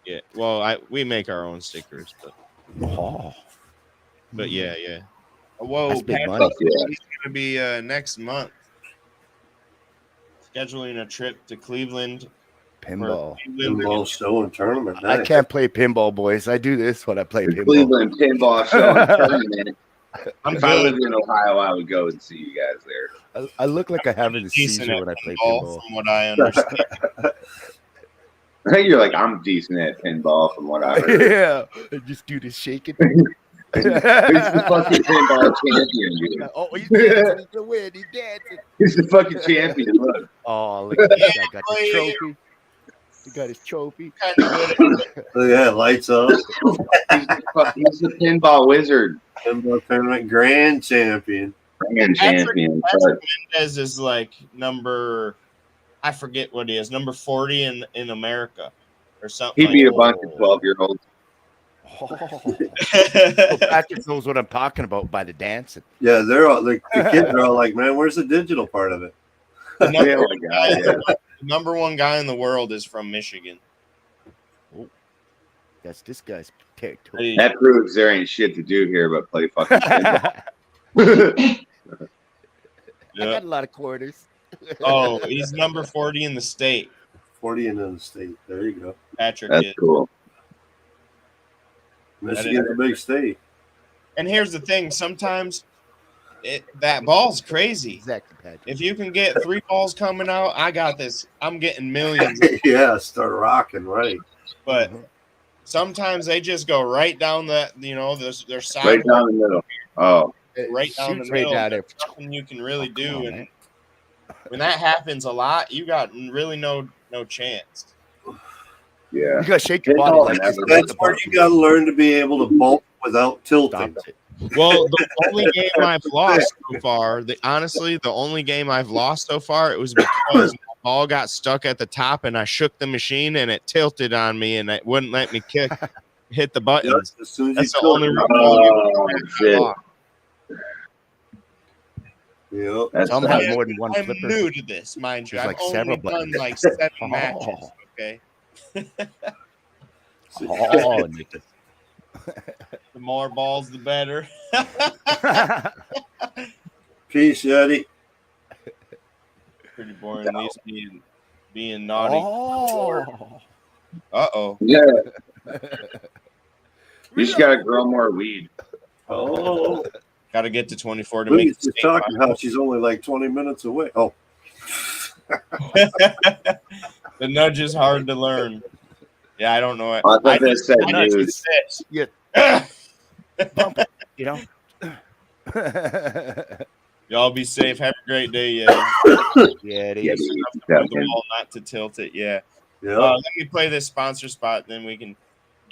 S2: Yeah. Well, we make our own stickers,
S7: Oh,
S2: but yeah. Whoa,
S7: That's big
S2: Patrick,
S7: money.
S2: he's gonna be next month scheduling a trip to Cleveland.
S7: pinball.
S1: Pinball show and tournament.
S7: I
S1: Nice.
S7: can't play pinball, boys. I do this when I play
S4: The
S7: pinball.
S4: Cleveland Pinball Show and Tournament.
S2: I'm
S4: If I
S2: good.
S4: lived in Ohio, I would go and see you guys there.
S7: I look like I have a
S2: Decent
S7: seizure
S2: at
S7: when I play
S2: pinball,
S7: pinball.
S2: from what I understand.
S4: I think you're like, I'm decent at pinball from what I heard.
S7: Yeah, I just do this shaking.
S4: He's the fucking pinball champion, dude.
S7: Oh, he's dancing. He's gonna win. He's dancing.
S4: He's the fucking champion. Look.
S7: Oh, look at this guy. Got his trophy. He got his trophy.
S2: Kind of good at
S1: Look at that, lights up.
S4: He's the pinball wizard.
S1: Pinball tournament grand champion.
S4: Grand champion.
S2: Patrick Mendez is like number, I forget what he is, number 40 in America or something.
S4: He beat a
S2: like
S4: bunch of 12-year-olds.
S7: Oh.
S2: that.
S7: Well, Patrick knows what I'm talking about by the dancing.
S1: Yeah, they're all the kids are all like, man, where's the digital part of it?
S2: The number,
S4: Yeah, my God, yeah.
S2: the number one guy in the world is from Michigan.
S7: That's this guy's territory.
S4: That proves there ain't shit to do here but play fucking pinball.
S7: I
S2: Yeah.
S7: got a lot of quarters.
S2: Oh, he's number 40 in the state.
S1: 40 in the state. There you go.
S2: Patrick
S4: That's
S2: is.
S4: cool.
S1: Michigan's a big state.
S2: And here's the thing: sometimes that ball's crazy.
S7: Exactly, Patrick.
S2: If you can get 3 balls coming out, I got this. I'm getting millions.
S1: Yeah, start rocking, right.
S2: But sometimes they just go right down that, their side,
S4: Right down the middle. Oh.
S2: right down the
S7: Shoots right
S2: middle.
S7: down there.
S2: There's nothing you can really
S7: Come
S2: do,
S7: on,
S2: and
S7: man.
S2: when that happens a lot, you got really no chance.
S4: Yeah.
S7: You gotta shake your body
S4: Pinball
S7: like this.
S4: never-
S1: That's where you got to learn to be able to bolt without tilting.
S7: Stops it.
S2: Well, the only game I've lost so far, honestly, the only game I've lost so far, it was because the ball got stuck at the top and I shook the machine and it tilted on me and it wouldn't let me hit the buttons.
S1: As soon as
S2: That's
S1: you
S2: the only
S1: tilt,
S4: Oh, shit.
S1: Yep.
S4: That's
S7: Some
S4: not-
S7: have more than one
S2: I'm
S7: flipper.
S2: new to this, mind you.
S7: There's
S2: I've
S7: like
S2: only
S7: several
S2: done
S7: buttons.
S2: like 7
S7: Oh.
S2: matches. Okay.
S7: Oh, Nikki.
S2: The more balls, the better.
S1: Peace, Eddie.
S2: Pretty boring. At least being naughty.
S7: Oh.
S2: Uh-oh.
S4: Yeah. You just gotta grow more weed.
S1: Oh,
S2: Got to get to 24 to
S1: Luke's
S2: make it.
S1: just talking how she's only like 20 minutes away. Oh,
S2: The nudge is hard to learn. Yeah, I don't know it.
S4: I thought they said
S2: I
S4: nude.
S2: just sit.
S7: Yeah. Bump it, you know.
S2: Y'all be safe. Have a great day. Yeah.
S7: Yeah, it
S4: Yeah,
S7: is.
S2: The
S4: definitely.
S2: wall not to tilt it. Yeah.
S1: yeah.
S2: Let me play this sponsor spot, then we can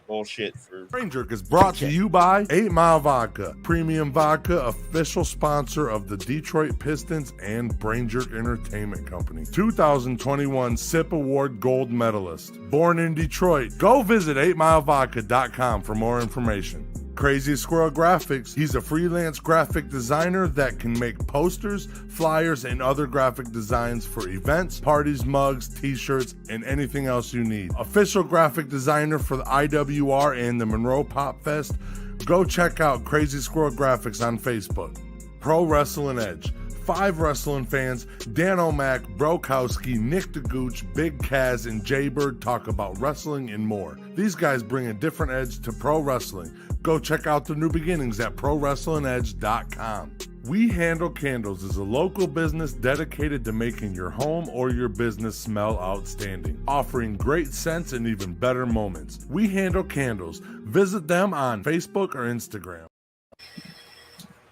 S2: bullshit for.
S3: Brain Jerk is brought to you by 8 Mile Vodka, premium vodka, official sponsor of the Detroit Pistons and Brain Jerk Entertainment Company. 2021 SIP Award gold medalist. Born in Detroit. Go visit 8milevodka.com for more information. Crazy Squirrel Graphics. He's a freelance graphic designer that can make posters, flyers, and other graphic designs for events, parties, mugs, t-shirts, and anything else you need. Official graphic designer for the IWR and the Monroe Pop Fest. Go check out Crazy Squirrel Graphics on Facebook. Pro Wrestling Edge. 5 wrestling fans, Dan O'Mac, Brokowski, Nick DeGooch, Big Kaz, and Jaybird talk about wrestling and more. These guys bring a different edge to pro wrestling. Go check out the new beginnings at ProWrestlingEdge.com. We Handle Candles is a local business dedicated to making your home or your business smell outstanding, offering great scents and even better moments. We Handle Candles. Visit them on Facebook or Instagram.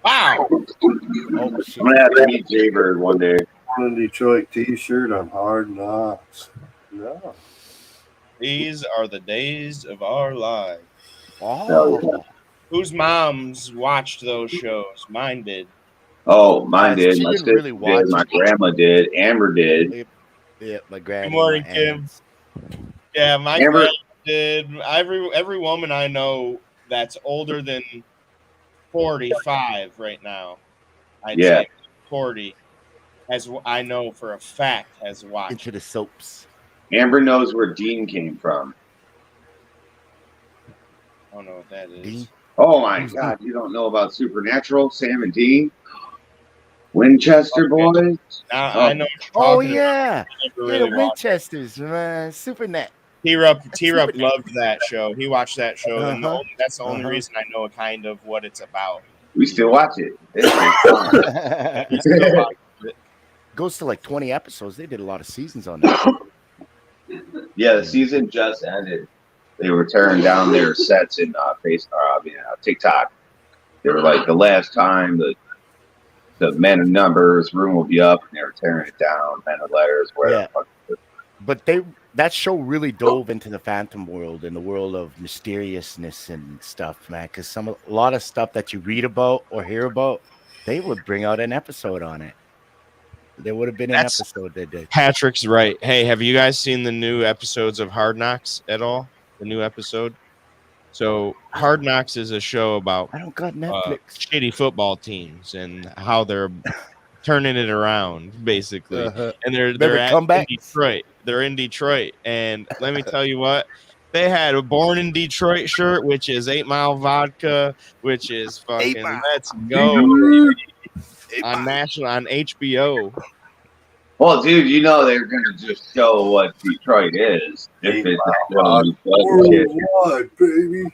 S2: Wow.
S7: Oh,
S4: I'm gonna have to meet Jaybird one day.
S1: One Detroit t-shirt on Hard Knocks. No.
S2: These are the days of our lives.
S7: Oh.
S2: Whose moms watched those shows? Mine did.
S4: Oh, mine did.
S7: She
S4: My
S7: didn't
S4: sister
S7: really watch
S4: did. My
S7: it.
S4: grandma did. Amber did.
S7: Yeah, my grandma.
S2: Good morning,
S7: my
S2: Kim.
S7: aunts.
S2: Yeah, my
S4: Amber-
S2: grandma did. Every woman I know that's older than 45 right now, I'd
S4: Yeah.
S2: say 40, I know for a fact has watched.
S7: Into the soaps.
S4: Amber knows where Dean came from.
S2: I don't know what that is.
S7: Dean?
S4: Oh my God, you don't know about Supernatural? Sam and Dean? Winchester boys?
S2: Now,
S4: Oh.
S2: I know. What
S7: Oh,
S2: you're talking
S7: yeah.
S2: about. I never
S7: Yeah,
S2: really
S7: the
S2: watched.
S7: Winchesters, Supernet.
S2: T-Rup
S7: Super-
S2: loved that show. He watched that show, and
S7: Uh-huh.
S2: that's the only
S7: Uh-huh.
S2: reason I know kind of what it's about.
S4: We still watch it. It's fun.
S7: Goes to like 20 episodes. They did a lot of seasons on that.
S4: Yeah, the season just ended. They were tearing down their sets in TikTok. They were like, the last time the Men of Numbers room will be up, and they were tearing it down. Men of Letters, where
S7: Yeah.
S4: the fuck.
S7: But that show really dove into the Phantom world and the world of mysteriousness and stuff, man. Because a lot of stuff that you read about or hear about, they would bring out an episode on it. There would have been an episode they did.
S2: Patrick's right. Hey, have you guys seen the new episodes of Hard Knocks at all? The new episode? So Hard Knocks is a show about
S7: I don't got Netflix.
S2: shitty football teams and how they're turning it around, basically.
S7: Uh-huh.
S2: And they're
S7: Remember
S2: in
S7: Comeback?
S2: Detroit. They're in Detroit, and let me tell you what. They had a Born in Detroit shirt, which is 8 Mile Vodka, which is fucking Let's Go on HBO.
S4: Well, dude, you know they're gonna just show what Detroit is. If it's
S1: Worldwide, baby.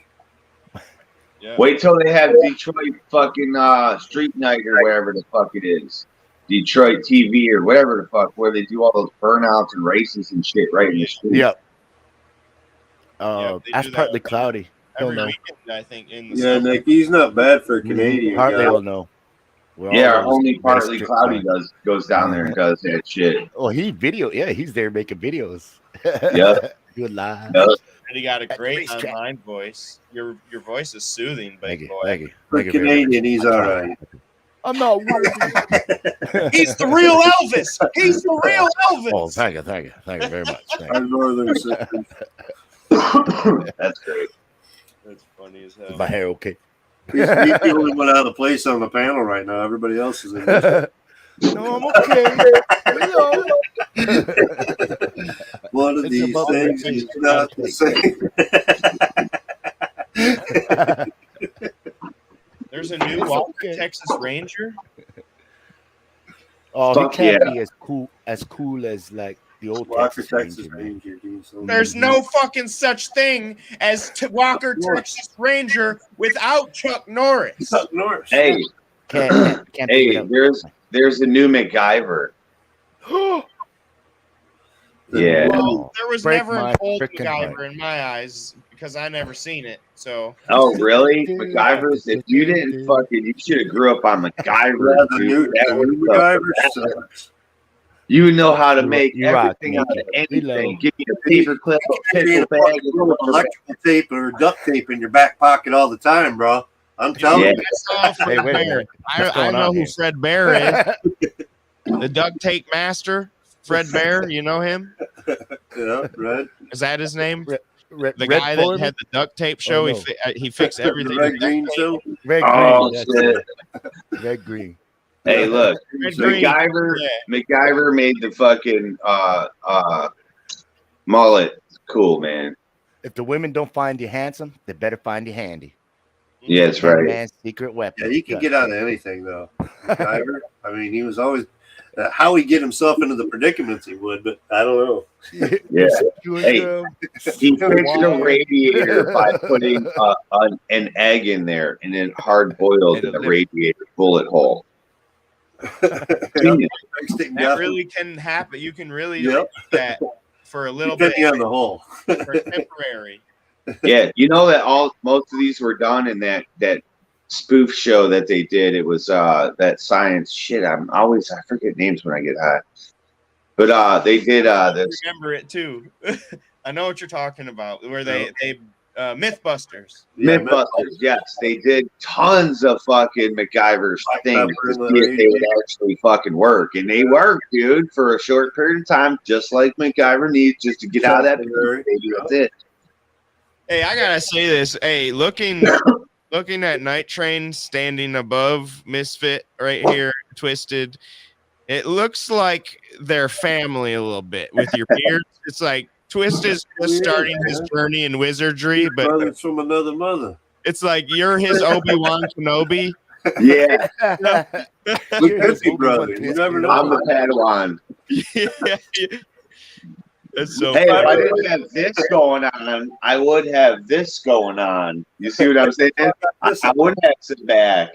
S2: Yeah.
S4: Wait till they have Detroit fucking street night or wherever the fuck it is. Detroit TV or whatever the fuck, where they do all those burnouts and races and shit right in the street.
S7: Yep.
S2: Yeah, they
S7: That's
S2: do that
S7: partly cloudy.
S2: Every
S7: Don't know.
S2: weekend, I think, in the
S1: Yeah,
S2: summer.
S1: Nick, he's not bad for a Canadian
S7: Partly
S1: guy.
S7: will know. We're
S4: Yeah,
S7: all
S4: only
S7: those
S4: partly
S7: Western-
S4: cloudy goes down there and does that shit.
S7: Oh, he's there making videos.
S4: Yeah.
S7: Good live.
S4: Yeah.
S2: And he got a
S7: That's
S2: great
S7: racetrack.
S2: online voice. Your voice is soothing,
S7: Thank
S2: big
S7: you.
S2: boy.
S7: Thank you.
S1: For
S7: Thank you very much.
S1: Canadian, he's all right.
S7: I'm not worthy.
S2: He's the real Elvis. He's the real Elvis.
S7: Oh, thank you very much. Thank
S1: Our
S7: you.
S1: northern sisters.
S4: That's great.
S2: That's funny as hell.
S7: Is my hair okay?
S1: He's the only one out of place on the panel right now. Everybody else is in this.
S7: No, I'm okay. Hello.
S1: One of
S7: It's
S1: these
S7: about the
S1: things
S7: thing.
S1: is not the same.
S2: There's a new Walker Texas Ranger.
S7: Oh,
S4: Fuck
S7: he can't
S4: yeah.
S7: be as cool as like the old
S1: Walker
S7: Texas Ranger, man.
S1: dude. So
S2: There's no fucking such thing as Walker Texas Ranger without Chuck Norris.
S1: Chuck Norris.
S4: Hey,
S7: Can't be
S4: hey,
S7: without-
S4: there's a new MacGyver. Yeah.
S2: Well, there was
S7: Break
S2: never
S7: my
S2: an old
S7: frickin'
S2: MacGyver
S7: heart.
S2: in my eyes because I never seen it. So
S4: Oh, really? MacGyver's? If you didn't fucking, you should have grew up on MacGyver.
S1: Yeah, the
S4: dude.
S1: new
S4: That was the
S1: MacGyver
S4: best.
S1: sucks.
S4: You know how to make
S7: You rock,
S4: everything out of
S7: Mickey. We
S4: anything.
S7: love.
S4: Give me a paper clip, a
S1: Carrying
S4: pickle
S1: a
S4: bag,
S1: fucking roll of electrical tape or duct tape in your back pocket all the time, bro. I'm telling
S4: Yeah.
S1: you.
S2: I saw Fred
S7: Hey, wait a
S2: Bear.
S7: minute.
S2: I
S7: What's going
S2: know
S7: on
S2: who
S7: here?
S2: Fred Bear is. The duct tape master, Fred Bear. You know him?
S1: Yeah, right.
S2: Is that his name?
S7: Red,
S2: The
S7: Red
S2: guy
S7: Fuller?
S2: that had the duct tape show.
S7: Oh, no.
S2: He fixed
S1: The
S2: everything.
S1: Red
S2: with
S1: Green
S2: duct tape.
S1: show.
S7: Red
S4: Oh,
S7: Green. That's
S4: shit.
S7: it. Red Green.
S4: Hey, look,
S2: Red Green.
S4: MacGyver,
S2: Yeah.
S4: MacGyver made the fucking mullet cool, man.
S7: If the women don't find you handsome, they better find you handy.
S4: Yeah, that's right.
S7: Man's secret weapon.
S1: Yeah, he could get out of anything though. MacGyver. I mean, he was always how he get himself into the predicaments he would, but I don't know.
S4: Yeah. Hey, he fixed a radiator by putting an egg in there and then hard boiled
S7: And a
S4: the
S7: liver.
S4: radiator bullet hole. Genius.
S2: That really can happen. You can really
S1: Yep.
S2: do that for a little bit.
S1: Depending on the hole.
S2: For temporary.
S4: Yeah, you know that most of these were done in that spoof show that they did. It was that science shit. I forget names when I get high. But they did this.
S2: Remember it too. I know what you're talking about. Where they Mythbusters.
S1: Yeah,
S4: Mythbusters, yes, they did tons of fucking MacGyver things to see if they would actually fucking work, and they worked, dude, for a short period of time, just like MacGyver needs just to get out of that. Baby, that's it.
S2: Hey, I gotta say this. Hey, looking at Night Train standing above Misfit right here, Twisted. It looks like their family a little bit with your beards. It's like Twist is just starting his journey in wizardry, but
S1: brothers from another mother.
S2: It's like you're his Obi-Wan Kenobi.
S4: Yeah.
S1: We could be brothers. You never know.
S4: I'm the Padawan.
S2: Yeah. That's so
S4: hey,
S2: funny.
S4: if I didn't have this going on, I would have this going on. You see what I'm saying? I wouldn't have sit back.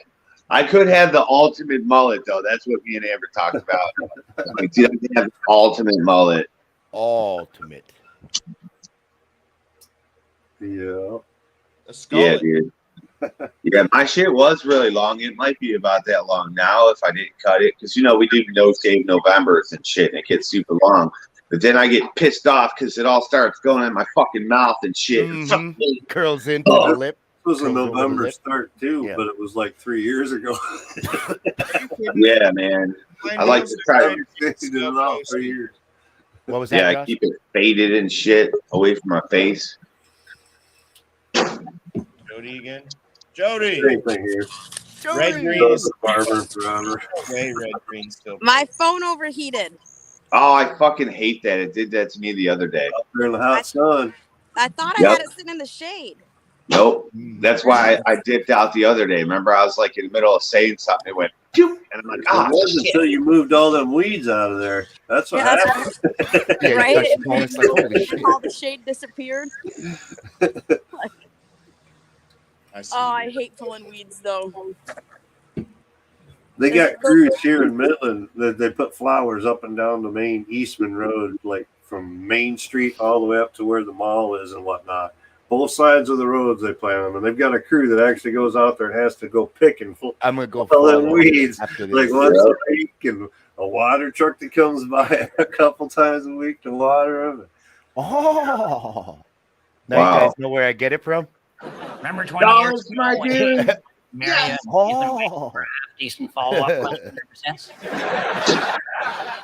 S4: I could have the ultimate mullet, though. That's what me and Amber talked about. Like, you have the ultimate mullet.
S7: Ultimate.
S1: Yeah.
S4: Yeah, dude. Yeah, my shit was really long. It might be about that long now if I didn't cut it. Because, we do no shave Novembers and shit, and it gets super long. But then I get pissed off because it all starts going in my fucking mouth and shit.
S7: Mm-hmm. Curls into the lip.
S1: It was a
S7: Curls over the
S1: November
S7: lip.
S1: start too,
S7: Yeah.
S1: but it was like 3 years ago.
S4: Yeah, man. I like to try to
S1: Did it all 3 years.
S7: What was that,
S4: I
S7: Josh?
S4: keep it faded and shit away from my face.
S2: Jody again. Jody.
S1: Same thing here.
S2: Red green
S1: Goes
S2: is
S1: to barber forever.
S2: way red green still.
S6: My phone overheated.
S4: Oh, I fucking hate that. It did that to me the other day.
S1: Up there in the hot sun.
S6: I thought
S4: Yep.
S6: I had it sitting in the shade.
S4: Nope. That's why I dipped out the other day. Remember, I was like in the middle of saying something. It went, and I'm like,
S1: It
S4: ah,
S1: wasn't until you moved all them weeds out of there. That's what
S6: Yeah, that's
S1: happened.
S7: Yeah,
S6: Right?
S7: you touched it, it's like, holy shit.
S6: All the shade disappeared.
S2: I see.
S6: Oh, I hate pulling weeds though.
S1: They got crews here in Midland that they put flowers up and down the main Eastman Road, like from Main Street all the way up to where the mall is and whatnot. Both sides of the roads they plant them, and they've got a crew that actually goes out there and has to go pick and
S7: I'm gonna go
S1: all them
S7: follow
S1: weeds
S7: after
S1: like
S7: this.
S1: once a week, and a water truck that comes by a couple times a week to water them.
S7: Oh, now
S4: Wow.
S7: you guys know where I get it from?
S10: Remember 20 years ago
S4: my
S10: when
S4: dude.
S10: Marion
S7: Oh,
S10: decent follow-up question ever since?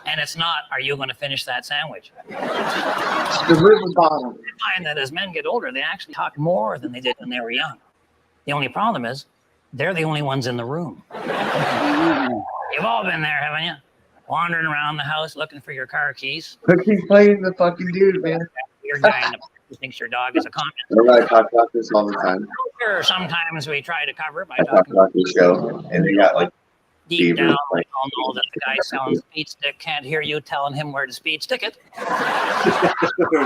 S10: And it's not, are you going to finish that sandwich?
S4: The river bottom.
S10: I find that as men get older, they actually talk more than they did when they were young. The only problem is they're the only ones in the room. You've all been there, haven't you? Wandering around the house looking for your car keys.
S4: But keep playing the fucking dude, man.
S10: Your guy in the He thinks your dog is a communist.
S4: Remember I talk about this all the time.
S10: Sure, sometimes we try to cover it by
S4: I talk
S10: talking
S4: about this show, and they got like
S10: deep
S4: beavers,
S10: down. We
S4: like-
S10: all know that the guy selling the speed stick can't hear you telling him where to speed stick it.
S1: Or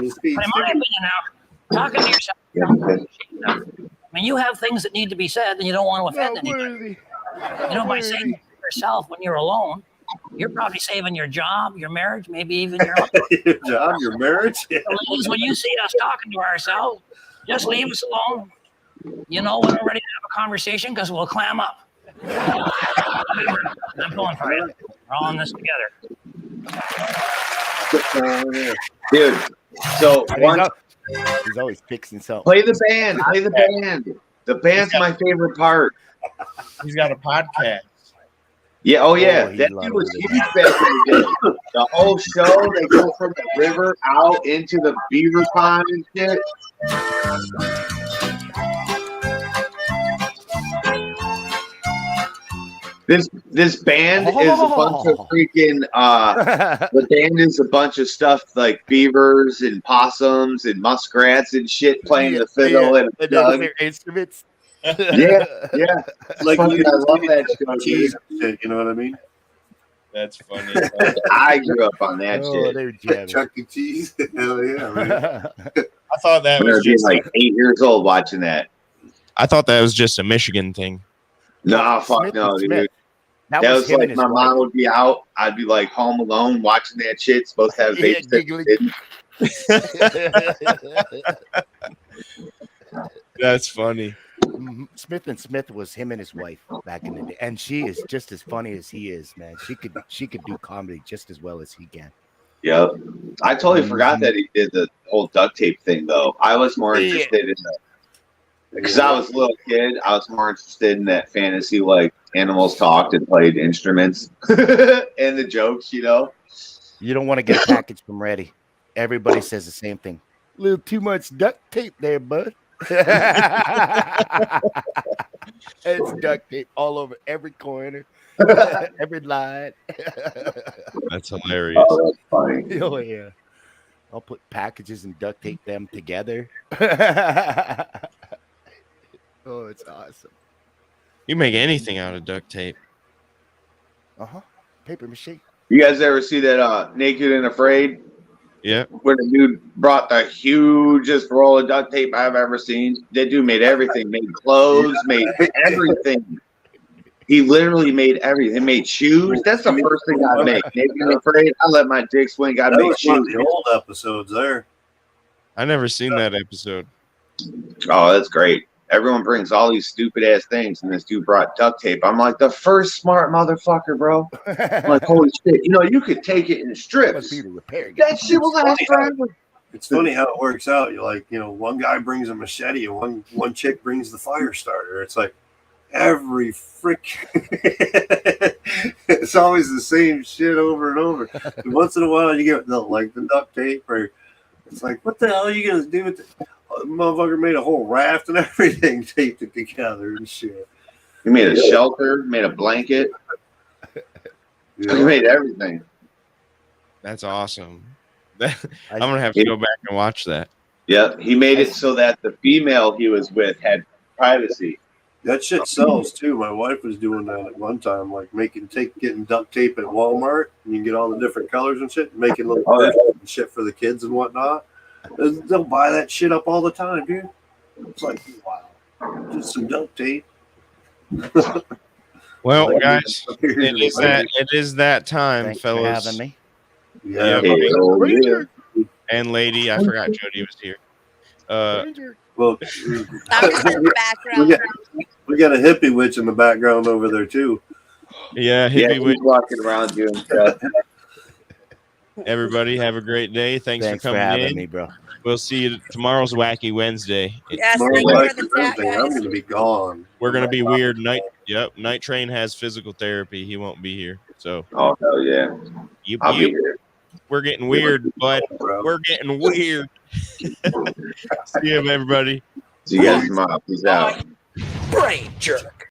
S1: the speed
S10: But in my
S1: stick.
S10: opinion now, talking to yourself,
S4: Yeah,
S10: I mean, you have things that need to be said and you don't want to offend anybody. You know, by saying to yourself when you're alone, you're probably saving your job, your marriage, maybe even your
S1: Your job, your marriage.
S10: So ladies, when you see us talking to ourselves, just leave us alone. You know, when we're ready to have a conversation, because we'll clam up. I'm going for it. We're all in this together.
S4: dude. So one,
S7: He's always fixing something.
S4: play the band. Play the band. The band's my favorite part.
S2: He's got a podcast.
S4: Yeah. Oh yeah.
S7: he
S4: That
S7: loves
S4: dude was
S7: it.
S4: huge back in the day. The whole show, they go from the river out into the beaver pond and shit. This band is a bunch of freaking the band is a bunch of stuff like beavers and possums and muskrats and shit playing the fiddle and a jug.
S7: their instruments.
S4: Yeah.
S1: Like
S4: Fucking, I love that show,
S1: cheese
S4: dude.
S1: shit, you know what I mean?
S2: That's funny.
S4: I grew up on that
S7: Oh,
S4: shit.
S7: they were jamming.
S1: Chuck E. Cheese. Hell yeah, man.
S2: I thought that
S4: I remember
S2: was
S4: being
S2: just
S4: like 8 years old watching that.
S2: I thought that was just a Michigan thing.
S4: No, fuck
S7: Smith
S4: no,
S7: and
S4: dude.
S7: Smith. That,
S4: That
S7: was
S4: was
S7: him
S4: like
S7: and his
S4: my
S7: wife.
S4: mom would be out. I'd be like home alone watching that shit. Supposed to have
S7: Yeah,
S4: babysitter.
S7: giggling.
S2: That's funny.
S7: Smith and Smith was him and his wife back in the day, and she is just as funny as he is, man. She could do comedy just as well as he can.
S4: Yep. I totally forgot that he did the whole duct tape thing, though. I was more
S7: Yeah.
S4: interested in the because I was a little kid. I was more interested in that fantasy, like animals talked and played instruments and the jokes, you know.
S7: You don't want to get a package from Ready. Everybody says the same thing. A little too much duct tape there, bud. It's duct tape all over every corner, every line.
S2: That's hilarious.
S4: Oh, that's funny.
S7: Oh yeah, I'll put packages and duct tape them together. Oh, it's awesome.
S2: You make anything out of duct tape.
S7: Paper mache.
S4: You guys ever see that Naked and Afraid?
S2: Yeah.
S4: Where the dude brought the hugest roll of duct tape I've ever seen. That dude made everything. Made clothes, made everything. He literally made everything. He made shoes. That's the first thing I'd make. Naked and Afraid. I let my dick swing. I'd
S1: That
S4: make
S1: was one of
S4: shoes.
S1: the old episodes there.
S2: I never seen that episode.
S4: Oh, that's great. Everyone brings all these stupid ass things, and this dude brought duct tape. I'm like, the first smart motherfucker, bro. I'm like, holy shit. You know, you could take it in
S7: Must
S4: strips.
S7: be the repair guy.
S4: That shit will last forever.
S1: It's funny how it works out. You're like, you know, one guy brings a machete and one chick brings the fire starter. It's like every frick. It's always the same shit over and over. And once in a while, you get the duct tape, or it's like, what the hell are you gonna do with it? Motherfucker made a whole raft and everything, taped it together and shit.
S4: He made a shelter, made a blanket. He made everything.
S2: That's awesome. I'm gonna have to go back and watch that.
S4: Yeah, he made it so that the female he was with had privacy.
S1: That shit sells too. My wife was doing that at one time, like getting duct tape at Walmart, and you can get all the different colors and shit, making little and shit for the kids and whatnot. They'll buy that shit up all the time, dude. It's like, wow, just some duct tape.
S2: Well, guys, it is that time,
S7: Thanks
S2: fellas.
S7: for having me.
S1: Yeah,
S4: Yeah.
S2: And lady, I forgot Jody was here.
S1: Well,
S6: I was in the background.
S1: we got a hippie witch in the background over there too.
S2: Yeah,
S4: Yeah,
S2: hippie
S4: he's
S2: witch.
S4: walking around doing stuff.
S2: Everybody, have a great day. Thanks
S7: Thanks
S2: for
S7: for
S2: coming
S7: having
S2: in.
S7: me, bro.
S2: We'll see you tomorrow's Wacky Wednesday.
S6: Yes,
S1: Tomorrow
S6: thank you
S1: night
S6: for the
S1: for
S6: chat,
S1: Thursday, I'm
S6: guys.
S1: gonna be gone.
S2: We're gonna be weird. Night Train has physical therapy. He won't be here. So
S4: Oh hell yeah, I'll be here.
S2: we're getting weird, bud.
S1: Bro.
S2: We're getting weird. See you, everybody.
S4: See you guys tomorrow. Peace out.
S10: Brain jerk.